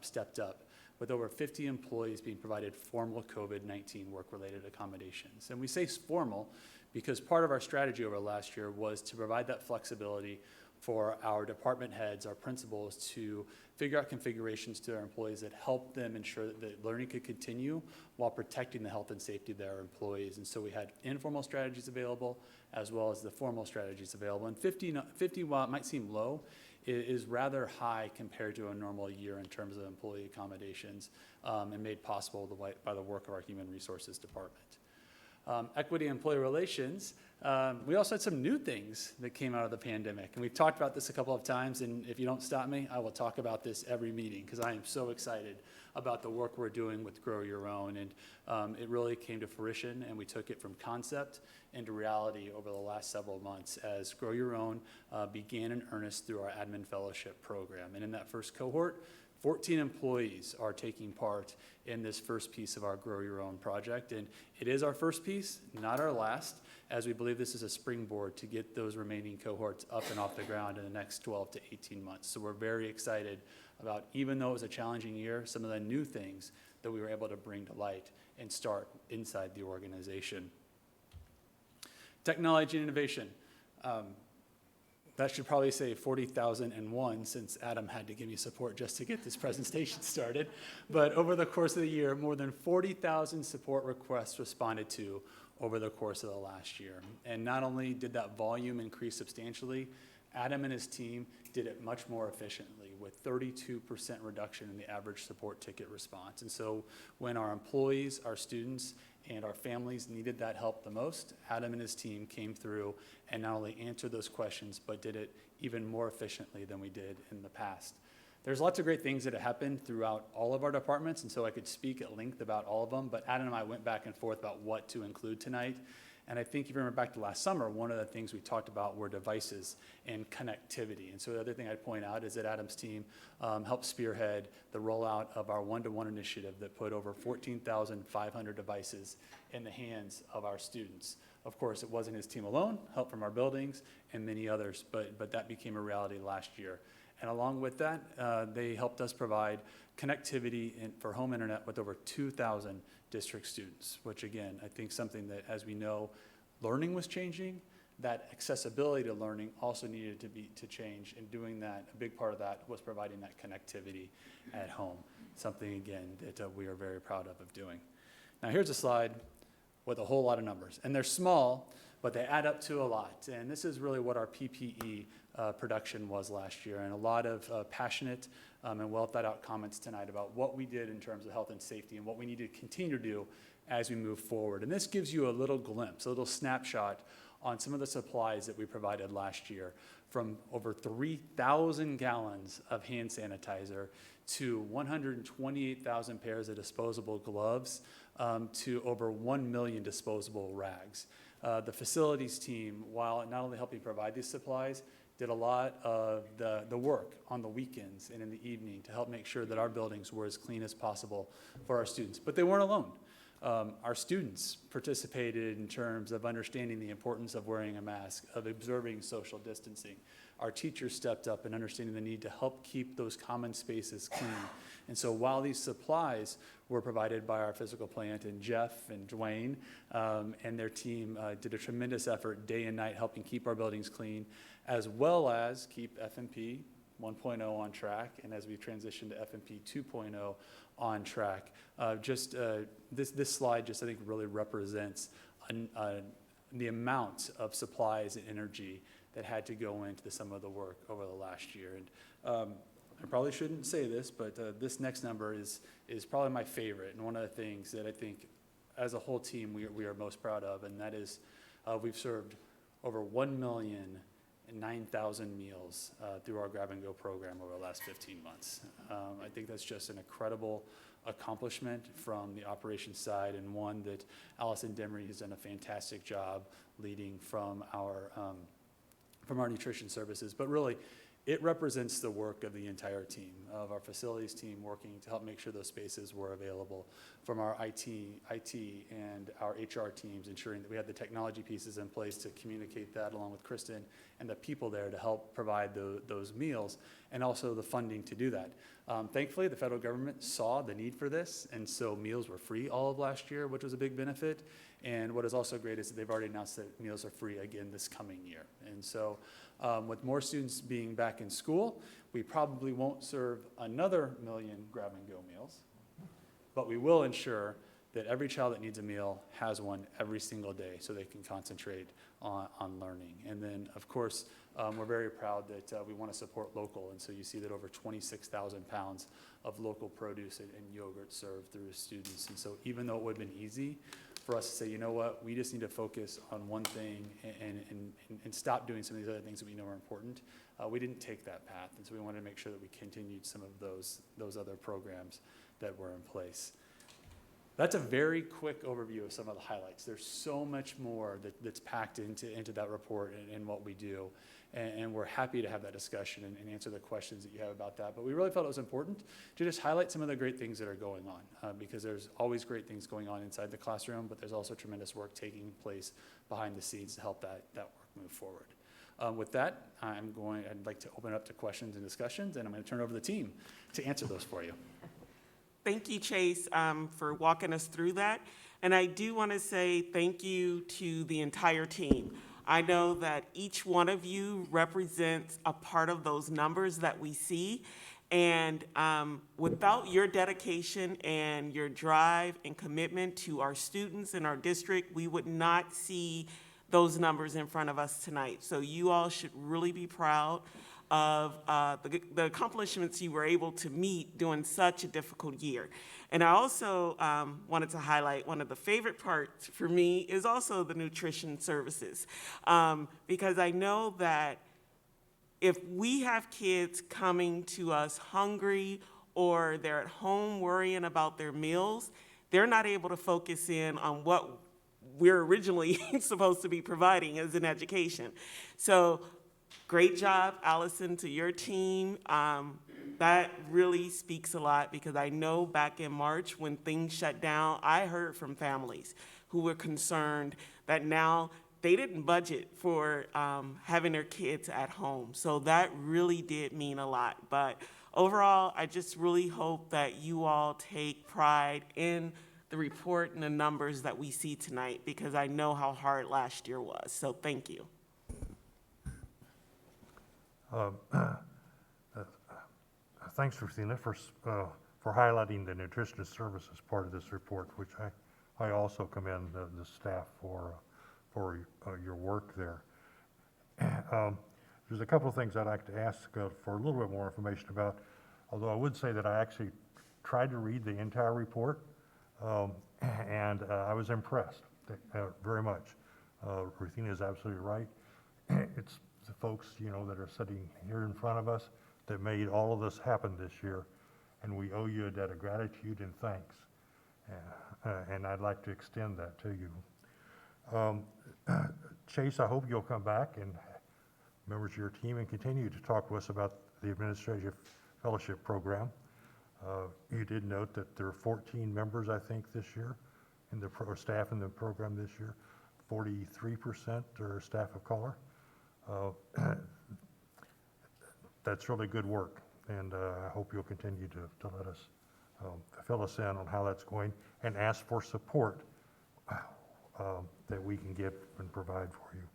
stepped up, with over 50 employees being provided formal COVID-19 work-related accommodations. And we say formal because part of our strategy over last year was to provide that flexibility for our department heads, our principals, to figure out configurations to our employees that help them ensure that the learning could continue while protecting the health and safety of their employees. And so we had informal strategies available as well as the formal strategies available. And 50, while it might seem low, is rather high compared to a normal year in terms of employee accommodations and made possible by the work of our Human Resources Department. Equity and employee relations, we also had some new things that came out of the pandemic. And we've talked about this a couple of times, and if you don't stop me, I will talk about this every meeting because I am so excited about the work we're doing with Grow Your Own. And it really came to fruition, and we took it from concept into reality over the last several months as Grow Your Own began in earnest through our admin fellowship program. And in that first cohort, 14 employees are taking part in this first piece of our Grow Your Own project. And it is our first piece, not our last, as we believe this is a springboard to get those remaining cohorts up and off the ground in the next 12 to 18 months. So we're very excited about, even though it was a challenging year, some of the new things that we were able to bring to light and start inside the organization. Technology and innovation. That should probably say 40,001 since Adam had to give me support just to get this presentation started. But over the course of the year, more than 40,000 support requests responded to over the course of the last year. And not only did that volume increase substantially, Adam and his team did it much more efficiently with 32% reduction in the average support ticket response. And so when our employees, our students, and our families needed that help the most, Adam and his team came through and not only answered those questions, but did it even more efficiently than we did in the past. There's lots of great things that have happened throughout all of our departments, and so I could speak at length about all of them, but Adam and I went back and forth about what to include tonight. And I think if you remember back to last summer, one of the things we talked about were devices and connectivity. And so the other thing I'd point out is that Adam's team helped spearhead the rollout of our one-to-one initiative that put over 14,500 devices in the hands of our students. Of course, it wasn't his team alone, help from our buildings and many others, but that became a reality last year. And along with that, they helped us provide connectivity for home internet with over 2,000 district students, which again, I think something that, as we know, learning was changing, that accessibility to learning also needed to change. And doing that, a big part of that was providing that connectivity at home, something again that we are very proud of doing. Now here's a slide with a whole lot of numbers, and they're small, but they add up to a lot. And this is really what our PPE production was last year, and a lot of passionate and well thought out comments tonight about what we did in terms of health and safety and what we need to continue to do as we move forward. And this gives you a little glimpse, a little snapshot on some of the supplies that we provided last year, from over 3,000 gallons of hand sanitizer to 128,000 pairs of disposable gloves to over 1 million disposable rags. The facilities team, while not only helping provide these supplies, did a lot of the work on the weekends and in the evening to help make sure that our buildings were as clean as possible for our students. But they weren't alone. Our students participated in terms of understanding the importance of wearing a mask, of observing social distancing. Our teachers stepped up in understanding the need to help keep those common spaces clean. And so while these supplies were provided by our physical plant, and Jeff and Dwayne and their team did a tremendous effort day and night helping keep our buildings clean, as well as keep FMP 1.0 on track, and as we transition to FMP 2.0 on track. This slide just, I think, really represents the amount of supplies and energy that had to go into some of the work over the last year. And I probably shouldn't say this, but this next number is probably my favorite, and one of the things that I think as a whole team we are most proud of, and that is we've served over 1,009,000 meals through our Grab and Go program over the last 15 months. I think that's just an incredible accomplishment from the operations side, and one that Allison Demery has done a fantastic job leading from our nutrition services. But really, it represents the work of the entire team, of our facilities team working to help make sure those spaces were available, from our IT and our HR teams ensuring that we had the technology pieces in place to communicate that, along with Kristen and the people there to help provide those meals, and also the funding to do that. Thankfully, the federal government saw the need for this, and so meals were free all of last year, which was a big benefit. And what is also great is that they've already announced that meals are free again this coming year. And so with more students being back in school, we probably won't serve another 1 million Grab and Go meals, but we will ensure that every child that needs a meal has one every single day so they can concentrate on learning. And then, of course, we're very proud that we want to support local, and so you see that over 26,000 pounds of local produce and yogurt served through students. And so even though it would have been easy for us to say, you know what, we just need to focus on one thing and stop doing some of these other things that we know are important, we didn't take that path. And so we wanted to make sure that we continued some of those other programs that were in place. That's a very quick overview of some of the highlights. There's so much more that's packed into that report and what we do. And we're happy to have that discussion and answer the questions that you have about that. But we really felt it was important to just highlight some of the great things that are going on, because there's always great things going on inside the classroom, but there's also tremendous work taking place behind the scenes to help that work move forward. With that, I'd like to open it up to questions and discussions, and I'm going to turn it over to the team to answer those for you. Thank you, Chase, for walking us through that. And I do want to say thank you to the entire team. I know that each one of you represents a part of those numbers that we see. And without your dedication and your drive and commitment to our students in our district, we would not see those numbers in front of us tonight. So you all should really be proud of the accomplishments you were able to meet during such a difficult year. And I also wanted to highlight one of the favorite parts for me is also the nutrition services, because I know that if we have kids coming to us hungry or they're at home worrying about their meals, they're not able to focus in on what we're originally supposed to be providing as an education. So great job, Allison, to your team. That really speaks a lot, because I know back in March when things shut down, I heard from families who were concerned that now they didn't budget for having their kids at home. So that really did mean a lot. But overall, I just really hope that you all take pride in the report and the numbers that we see tonight, because I know how hard last year was. So thank you. Thanks, Ruthina, for highlighting the nutrition services part of this report, which I also commend the staff for your work there. There's a couple of things I'd like to ask for a little bit more information about, although I would say that I actually tried to read the entire report, and I was impressed very much. Ruthina is absolutely right. It's the folks, that are sitting here in front of us that made all of this happen this year, and we owe you a debt of gratitude and thanks. And I'd like to extend that to you. Chase, I hope you'll come back and members of your team and continue to talk to us about the Administrative Fellowship Program. You did note that there are 14 members, I think, this year, in the staff in the program this year. 43% are staff of color. That's really good work, and I hope you'll continue to let us fill us in on how that's going and ask for support that we can give and provide for you.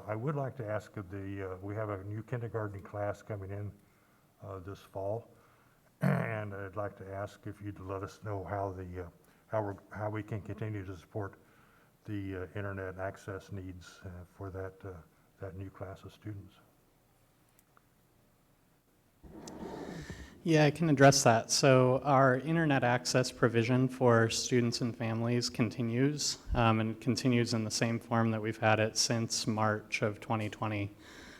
I would like to ask we have a new kindergarten class coming in this fall, and I'd like to ask if you'd let us know how we can continue to support the internet access needs for that new class of students. Yeah, I can address that. So our internet access provision for students and families continues, and continues in the same form that we've had it since March of 2020.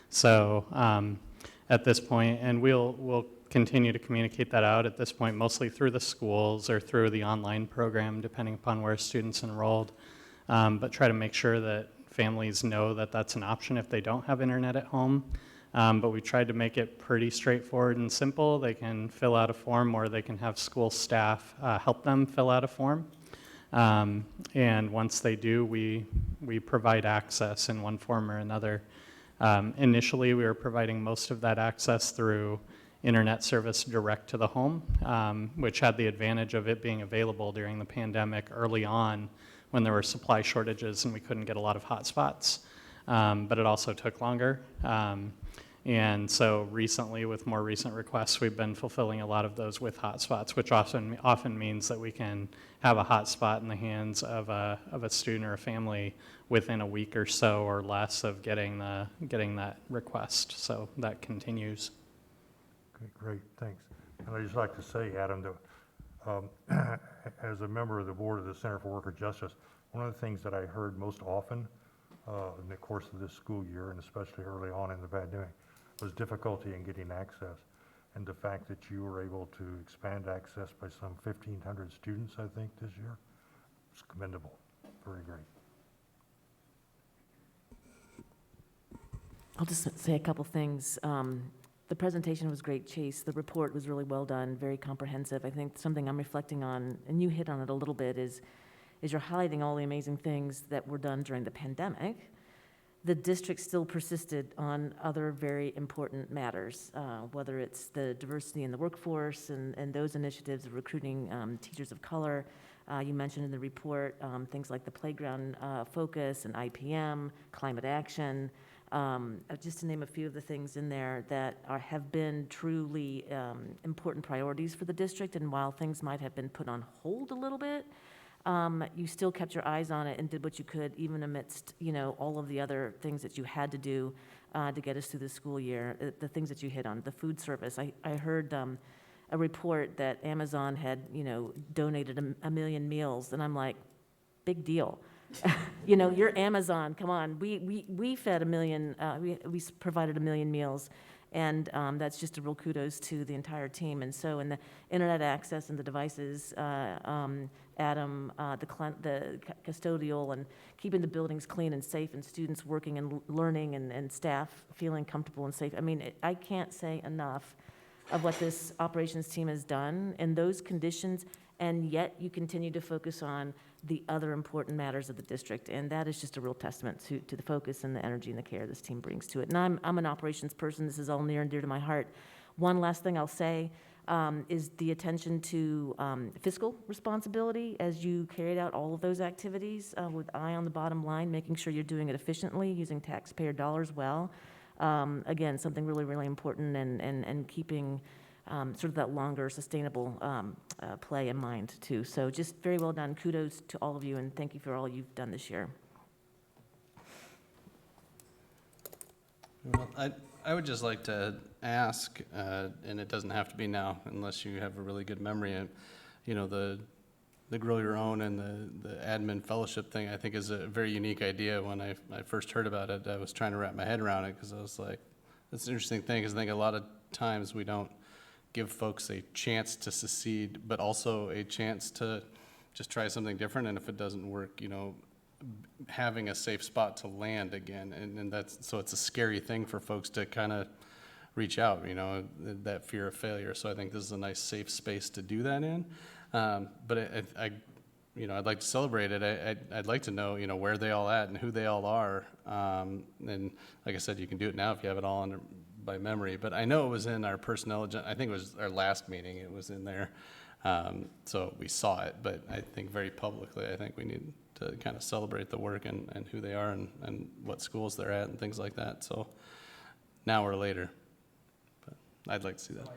So at this point, and we'll continue to communicate that out at this point, mostly through the schools or through the online program, depending upon where students enrolled, but try to make sure that families know that that's an option if they don't have internet at home. But we tried to make it pretty straightforward and simple. They can fill out a form, or they can have school staff help them fill out a form. And once they do, we provide access in one form or another. Initially, we were providing most of that access through internet service direct to the home, which had the advantage of it being available during the pandemic early on when there were supply shortages and we couldn't get a lot of hotspots. But it also took longer. And so recently, with more recent requests, we've been fulfilling a lot of those with hotspots, which often means that we can have a hotspot in the hands of a student or a family within a week or so or less of getting that request. So that continues. Okay, great, thanks. And I'd just like to say, Adam, that as a member of the board of the Center for Worker Justice, one of the things that I heard most often in the course of this school year, and especially early on in the pandemic, was difficulty in getting access. And the fact that you were able to expand access by some 1,500 students, I think, this year, is commendable. Very great. I'll just say a couple things. The presentation was great, Chase. The report was really well done, very comprehensive. I think something I'm reflecting on, and you hit on it a little bit, is you're highlighting all the amazing things that were done during the pandemic. The district still persisted on other very important matters, whether it's the diversity in the workforce and those initiatives of recruiting teachers of color. You mentioned in the report things like the playground focus and IPM, climate action, just to name a few of the things in there that have been truly important priorities for the district. And while things might have been put on hold a little bit, you still kept your eyes on it and did what you could, even amidst, all of the other things that you had to do to get us through the school year. The things that you hit on, the food service. I heard a report that Amazon had, donated a million meals, and I'm like, big deal. You're Amazon, come on. We fed a million, we provided a million meals, and that's just a real kudos to the entire team. And so in the internet access and the devices, Adam, the custodial, and keeping the buildings clean and safe, and students working and learning, and staff feeling comfortable and safe. I mean, I can't say enough of what this operations team has done in those conditions, and yet you continue to focus on the other important matters of the district, and that is just a real testament to the focus and the energy and the care this team brings to it. And I'm an operations person. This is all near and dear to my heart. One last thing I'll say is the attention to fiscal responsibility as you carried out all of those activities with eye on the bottom line, making sure you're doing it efficiently, using taxpayer dollars well. Again, something really, really important, and keeping sort of that longer sustainable play in mind too. So just very well done. Kudos to all of you, and thank you for all you've done this year. Well, I would just like to ask, and it doesn't have to be now unless you have a really good memory, the Grow Your Own and the admin fellowship thing, I think, is a very unique idea. When I first heard about it, I was trying to wrap my head around it, because I was like, that's an interesting thing, because I think a lot of times we don't give folks a chance to succeed, but also a chance to just try something different, and if it doesn't work, having a safe spot to land again, and so it's a scary thing for folks to kind of reach out, that fear of failure. So I think this is a nice safe space to do that in. But I'd like to celebrate it. I'd like to know, where they all at and who they all are. And like I said, you can do it now if you have it all by memory. But I know it was in our personnel agenda. I think it was our last meeting. It was in there. So we saw it. But I think very publicly, I think we need to kind of celebrate the work and who they are and what schools they're at and things like that. So now or later. But I'd like to see that.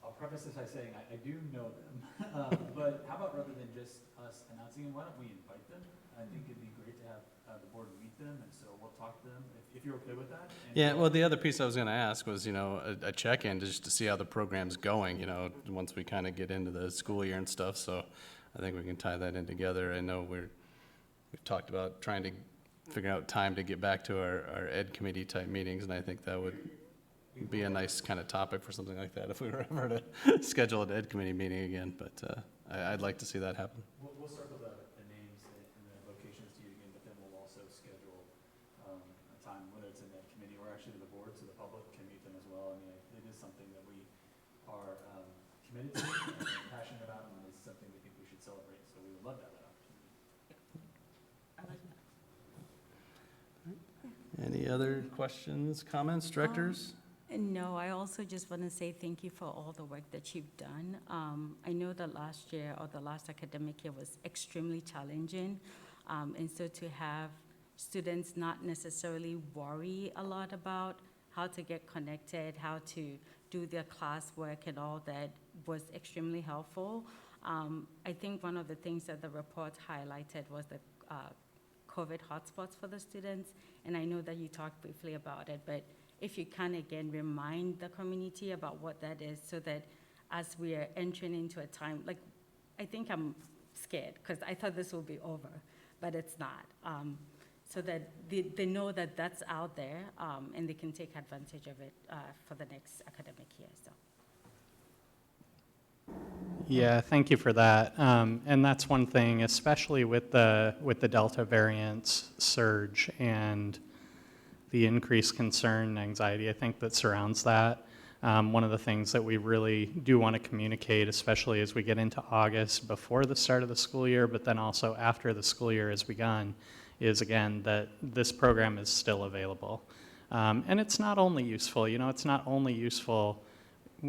I'll preface this by saying I do know them, but how about rather than just us announcing them, why don't we invite them? I think it'd be great to have the board meet them, and so we'll talk to them, if you're okay with that. Yeah, well, the other piece I was going to ask was, a check-in just to see how the program's going, once we kind of get into the school year and stuff. So I think we can tie that in together. I know we've talked about trying to figure out time to get back to our ed committee type meetings, and I think that would be a nice kind of topic for something like that if we were ever to schedule an ed committee meeting again. But I'd like to see that happen. We'll circle the names and the locations to you again, but then we'll also schedule a time, whether it's an ed committee or actually the board, so the public can meet them as well. I mean, it is something that we are committed to and passionate about, and it's something we think we should celebrate. So we would love to have that opportunity. I like that. Any other questions, comments, directors? No, I also just want to say thank you for all the work that you've done. I know that last year, or the last academic year, was extremely challenging. And so to have students not necessarily worry a lot about how to get connected, how to do their classwork and all that was extremely helpful. I think one of the things that the report highlighted was the COVID hotspots for the students. And I know that you talked briefly about it, but if you can, again, remind the community about what that is, so that as we are entering into a time, like, I think I'm scared, because I thought this will be over, but it's not. So that they know that that's out there, and they can take advantage of it for the next academic year, so. Yeah, thank you for that. And that's one thing, especially with the Delta variant surge and the increased concern and anxiety, I think, that surrounds that. One of the things that we really do want to communicate, especially as we get into August, before the start of the school year, but then also after the school year has begun, is again that this program is still available. And it's not only useful, it's not only useful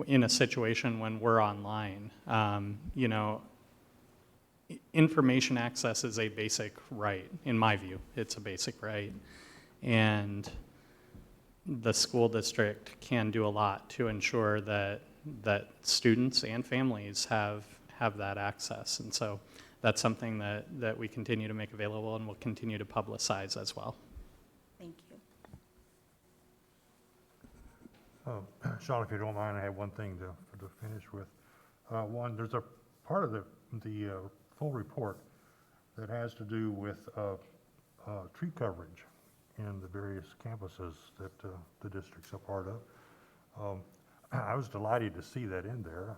in a situation when we're online. Information access is a basic right, in my view. It's a basic right. And the school district can do a lot to ensure that students and families have that access. And so that's something that we continue to make available and will continue to publicize as well. Thank you. Sean, if you don't mind, I have one thing to finish with. One, there's a part of the full report that has to do with tree coverage in the various campuses that the district's a part of. I was delighted to see that in there,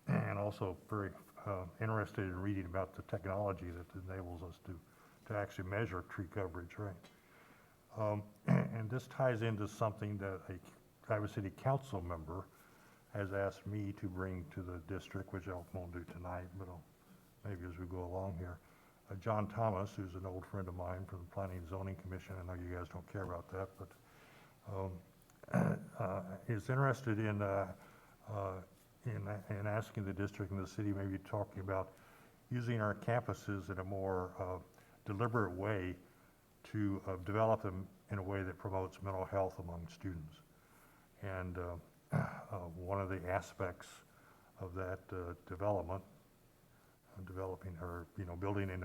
and also very interested in reading about the technology that enables us to actually measure tree coverage, right? And this ties into something that a Iowa City Council member has asked me to bring to the district, which I won't do tonight, but maybe as we go along here. John Thomas, who's an old friend of mine from the Planning and Zoning Commission, I know you guys don't care about that, but is interested in asking the district and the city, maybe talking about using our campuses in a more deliberate way to develop them in a way that promotes mental health among students. And one of the aspects of that development, developing or building in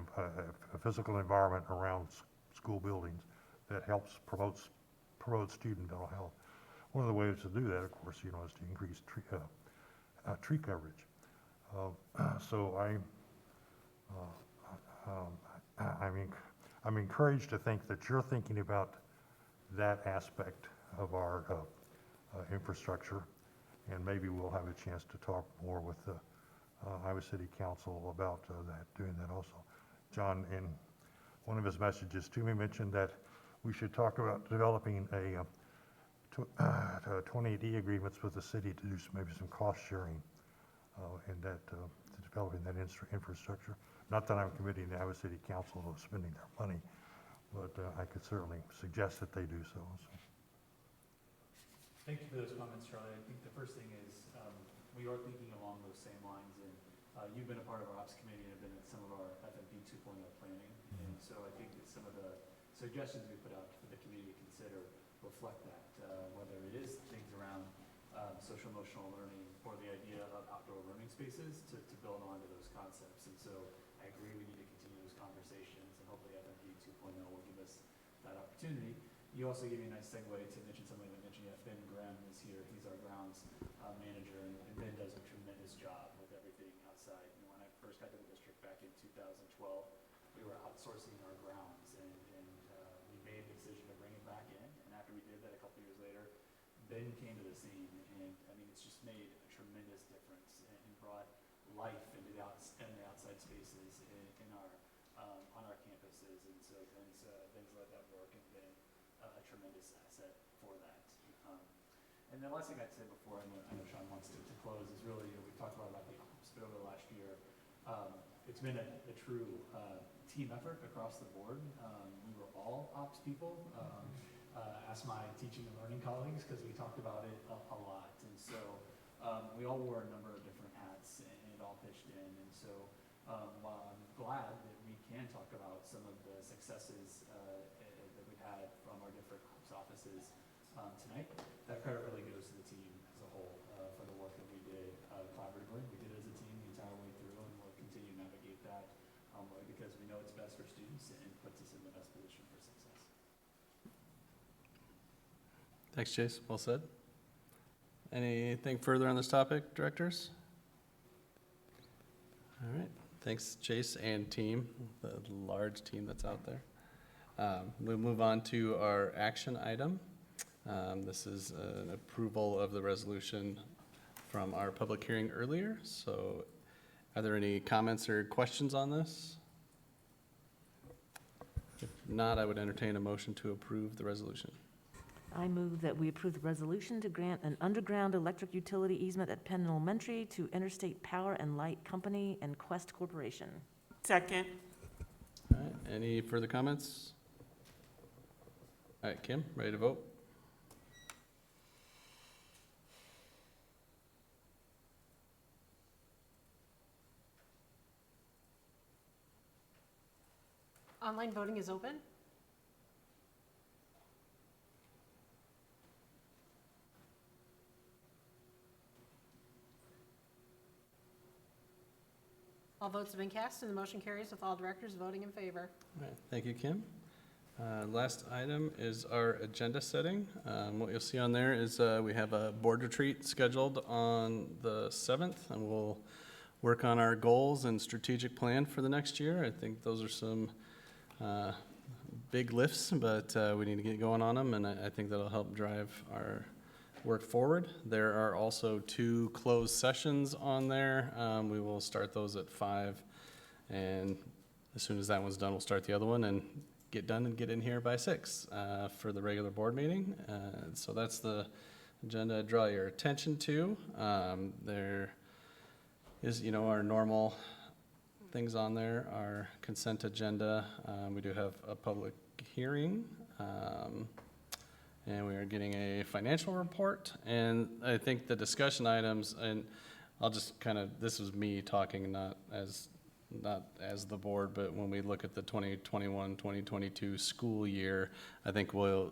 a physical environment around school buildings that helps promote student mental health. One of the ways to do that, of course, is to increase tree coverage. So I'm encouraged to think that you're thinking about that aspect of our infrastructure, and maybe we'll have a chance to talk more with the Iowa City Council about doing that also. John, in one of his messages to me, mentioned that we should talk about developing a 20D agreements with the city to do maybe some cost sharing in that to developing that infrastructure. Not that I'm committing the Iowa City Council to spending their money, but I could certainly suggest that they do so. Thank you for those comments, Charlie. I think the first thing is we are thinking along those same lines, and you've been a part of our ops committee and have been at some of our FMP 2.0 planning, and so I think that some of the suggestions we put out for the community to consider reflect that, whether it is things around social emotional learning or the idea of outdoor learning spaces to build on to those concepts. And so I agree we need to continue those conversations, and hopefully FMP 2.0 will give us that opportunity. You also gave me a nice segue to mention something I mentioned yet. Ben Graham is here. He's our grounds manager, and Ben does a tremendous job with everything outside. When I first got to the district back in 2012, we were outsourcing our grounds, and we made the decision to bring it back in. And after we did that a couple years later, Ben came to the scene, and I mean, it's just made a tremendous difference and brought life into the outside spaces in our on our campuses. And so Ben's led that work and been a tremendous asset for that. And the last thing I'd say before I know Sean wants to close is really, we've talked a lot about the ops, but over the last year, it's been a true team effort across the board. We were all ops people. Ask my teaching and learning colleagues, because we talked about it a lot. And so we all wore a number of different hats, and it all pitched in. And so while I'm glad that we can talk about some of the successes that we've had from our different ops offices tonight, that credit really goes to the team as a whole for the work that we did collaboratively. We did it as a team the entire way through, and we'll continue to navigate that because we know it's best for students and puts us in the best position for success. Thanks, Chase. Well said. Anything further on this topic, directors? All right. Thanks, Chase and team, the large team that's out there. We'll move on to our action item. This is an approval of the resolution from our public hearing earlier. So are there any comments or questions on this? If not, I would entertain a motion to approve the resolution. I move that we approve the resolution to grant an underground electric utility easement at Penn Elementary to Interstate Power and Light Company and Quest Corporation. Second. All right, any further comments? All right, Kim, ready to vote? Online voting is open. All votes have been cast, and the motion carries with all directors voting in favor. All right, thank you, Kim. Last item is our agenda setting. What you'll see on there is we have a board retreat scheduled on the 7th, and we'll work on our goals and strategic plan for the next year. I think those are some big lifts, but we need to get going on them, and I think that'll help drive our work forward. There are also 2 closed sessions on there. We will start those at 5, and as soon as that one's done, we'll start the other one and get done and get in here by 6 for the regular board meeting. So that's the agenda I draw your attention to. There is, our normal things on there, our consent agenda. We do have a public hearing, and we are getting a financial report. And I think the discussion items, and I'll just this is me talking, not as the board, but when we look at the 2021-2022 school year, I think we'll,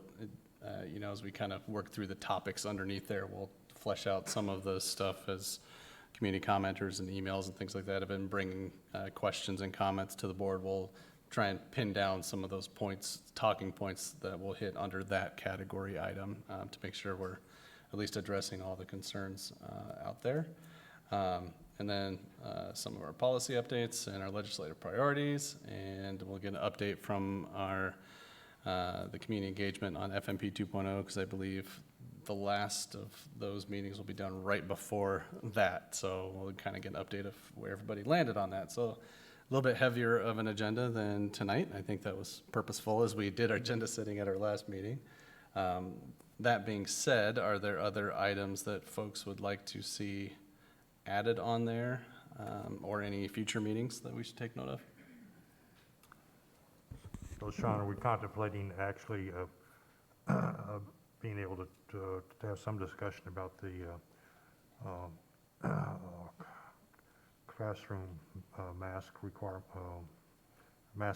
as we kind of work through the topics underneath there, we'll flesh out some of the stuff as community commenters and emails and things like that have been bringing questions and comments to the board. We'll try and pin down some of those points, talking points that we'll hit under that category item to make sure we're at least addressing all the concerns out there. And then some of our policy updates and our legislative priorities, and we'll get an update from the community engagement on FMP 2.0, because I believe the last of those meetings will be done right before that. So we'll kind of get an update of where everybody landed on that. So a little bit heavier of an agenda than tonight. I think that was purposeful as we did our agenda setting at our last meeting. That being said, are there other items that folks would like to see added on there, or any future meetings that we should take note of? So Sean, are we contemplating actually being able to have some discussion about the classroom mask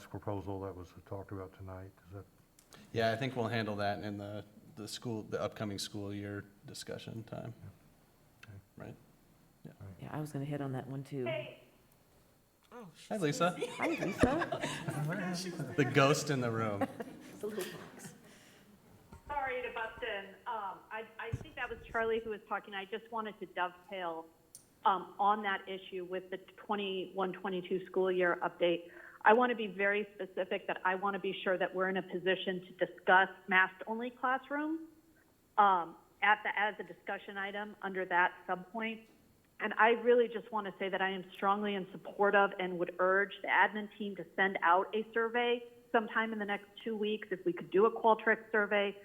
proposal that was talked about tonight? Is that? Yeah, I think we'll handle that in the upcoming school year discussion time. Right? Yeah, I was going to hit on that one too. Oh, hi, Lisa. Hi, Lisa. The ghost in the room. It's a little box. Sorry to bust in. I think that was Charlie who was talking. I just wanted to dovetail on that issue with the 21-22 school year update. I want to be very specific that I want to be sure that we're in a position to discuss mask-only classrooms as a discussion item under that subpoint. And I really just want to say that I am strongly in support of and would urge the admin team to send out a survey sometime in the next 2 weeks, if we could do a Qualtrics survey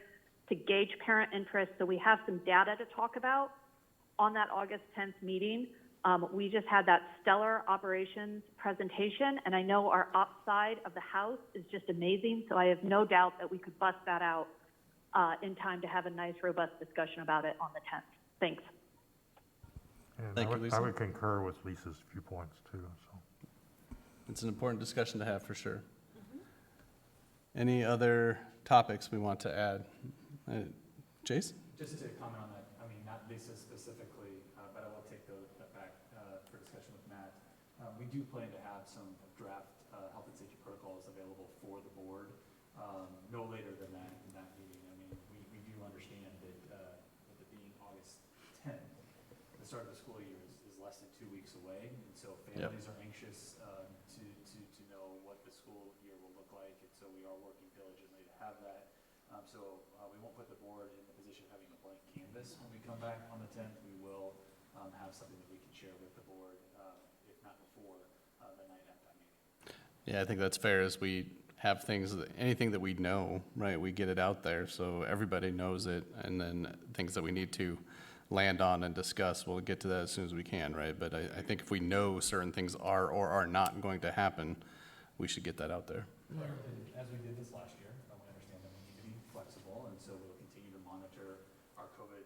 to gauge parent interest so we have some data to talk about on that August 10th meeting. We just had that stellar operations presentation, and I know our ops side of the house is just amazing, so I have no doubt that we could bust that out in time to have a nice, robust discussion about it on the 10th. Thanks. And Thank you, Lisa. I would concur with Lisa's viewpoints too. So. It's an important discussion to have for sure. Any other topics we want to add? Jace? Just to comment on that, I mean, not Lisa specifically, but I will take that back for discussion with Matt. We do plan to have some draft health and safety protocols available for the board no later than that in that meeting. I mean, we do understand that with it being August 10th, the start of the school year is less than 2 weeks away, and so families are anxious to know what the school year will look like, and so we are working diligently to have that. So we won't put the board in the position of having a blank canvas when we come back on the 10th. We will have something that we can share with the board, if not before the night after that meeting. Yeah, I think that's fair as we have anything that we know, right, we get it out there so everybody knows it, and then things that we need to land on and discuss, we'll get to that as soon as we can, right? But I think if we know certain things are or are not going to happen, we should get that out there. Yeah. As we did this last year, we understand that we need to be flexible, and so we'll continue to monitor our COVID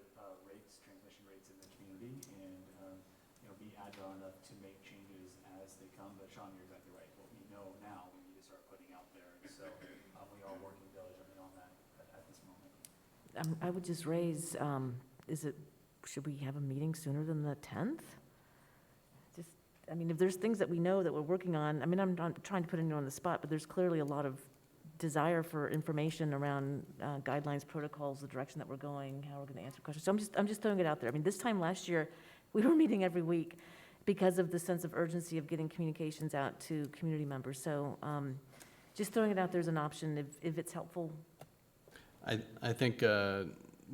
transmission rates in the community, and be agile enough to make changes as they come. But Sean, you're exactly right. What we know now, we need to start putting out there, and so we are working diligently on that at this moment. I would just raise, should we have a meeting sooner than the 10th? I mean, if there's things that we know that we're working on, I mean, I'm not trying to put anyone on the spot, but there's clearly a lot of desire for information around guidelines, protocols, the direction that we're going, how we're going to answer questions. So I'm just throwing it out there. I mean, this time last year, we were meeting every week because of the sense of urgency of getting communications out to community members. So just throwing it out there as an option if it's helpful. I think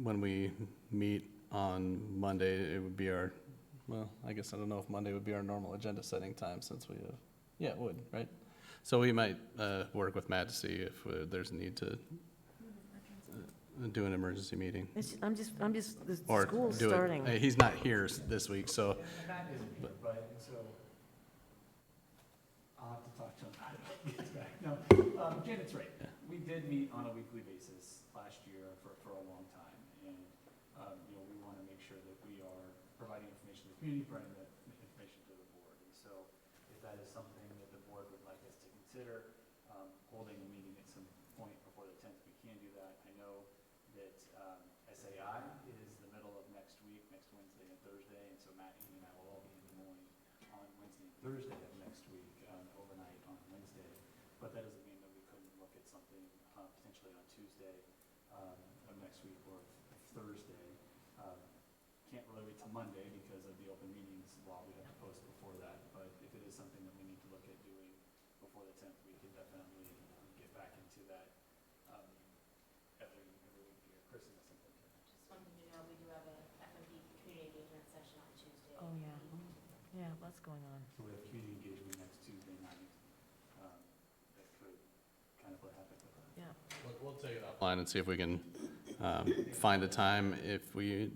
when we meet on Monday, it would be our, well, I guess I don't know if Monday would be our normal agenda setting time since we have, yeah, it would, right? So we might work with Matt to see if there's a need to do an emergency meeting. I'm just, the Or school's do it. starting. He's not here this week, so. Matt isn't here, but, so, I'll have to talk to him about it when he gets back. No, Janet's right. We did meet on a weekly basis last year for a long time, and, you know, we want to make sure that we are providing information to the community, providing that information to the board. And so, if that is something that the board would like us to consider, holding a meeting at some point before the 10th, we can do that. I know that SAI is the middle of next week, next Wednesday and Thursday, and so Matt, Amy, and I will all be in Des Moines on Wednesday and Thursday of next week, overnight on Wednesday. But that doesn't mean that we couldn't look at something potentially on Tuesday of next week or Thursday. Can't really wait till Monday because of the open meetings law. We have to post before that. But if it is something that we need to look at doing before the 10th, we can definitely get back into that every week here. Chris has something to. Just wanted you to know, we do have a FMP community engagement session on Tuesday. Oh, yeah. Yeah, lots going on. So we have community engagement next Tuesday night. That could kind of play havoc with that. Yeah. We'll take it offline and see if we can find a time if we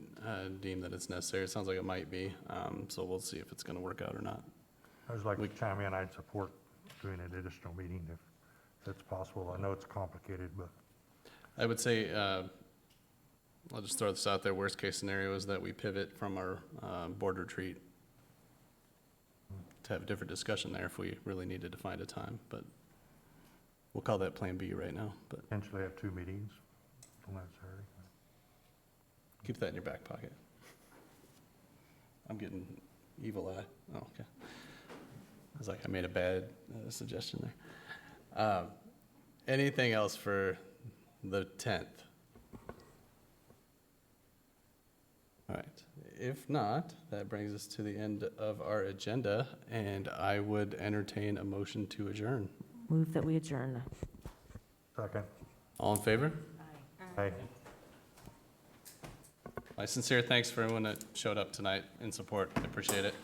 deem that it's necessary. It sounds like it might be, so we'll see if it's going to work out or not. I was like to chime in, I'd support doing an additional meeting if that's possible. I know it's complicated, but I would say, I'll just throw this out there, worst case scenario is that we pivot from our board retreat to have a different discussion there if we really needed to find a time, but we'll call that Plan B right now, but potentially have 2 meetings, if necessary. keep that in your back pocket. I'm getting evil eye. Oh, okay. I was like, I made a bad suggestion there. Anything else for the 10th? All right. If not, that brings us to the end of our agenda, and I would entertain a motion to adjourn. Move that we adjourn. Second. All in favor? Aye. My sincere thanks for everyone that showed up tonight in support. I appreciate it.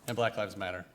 And Black Lives Matter.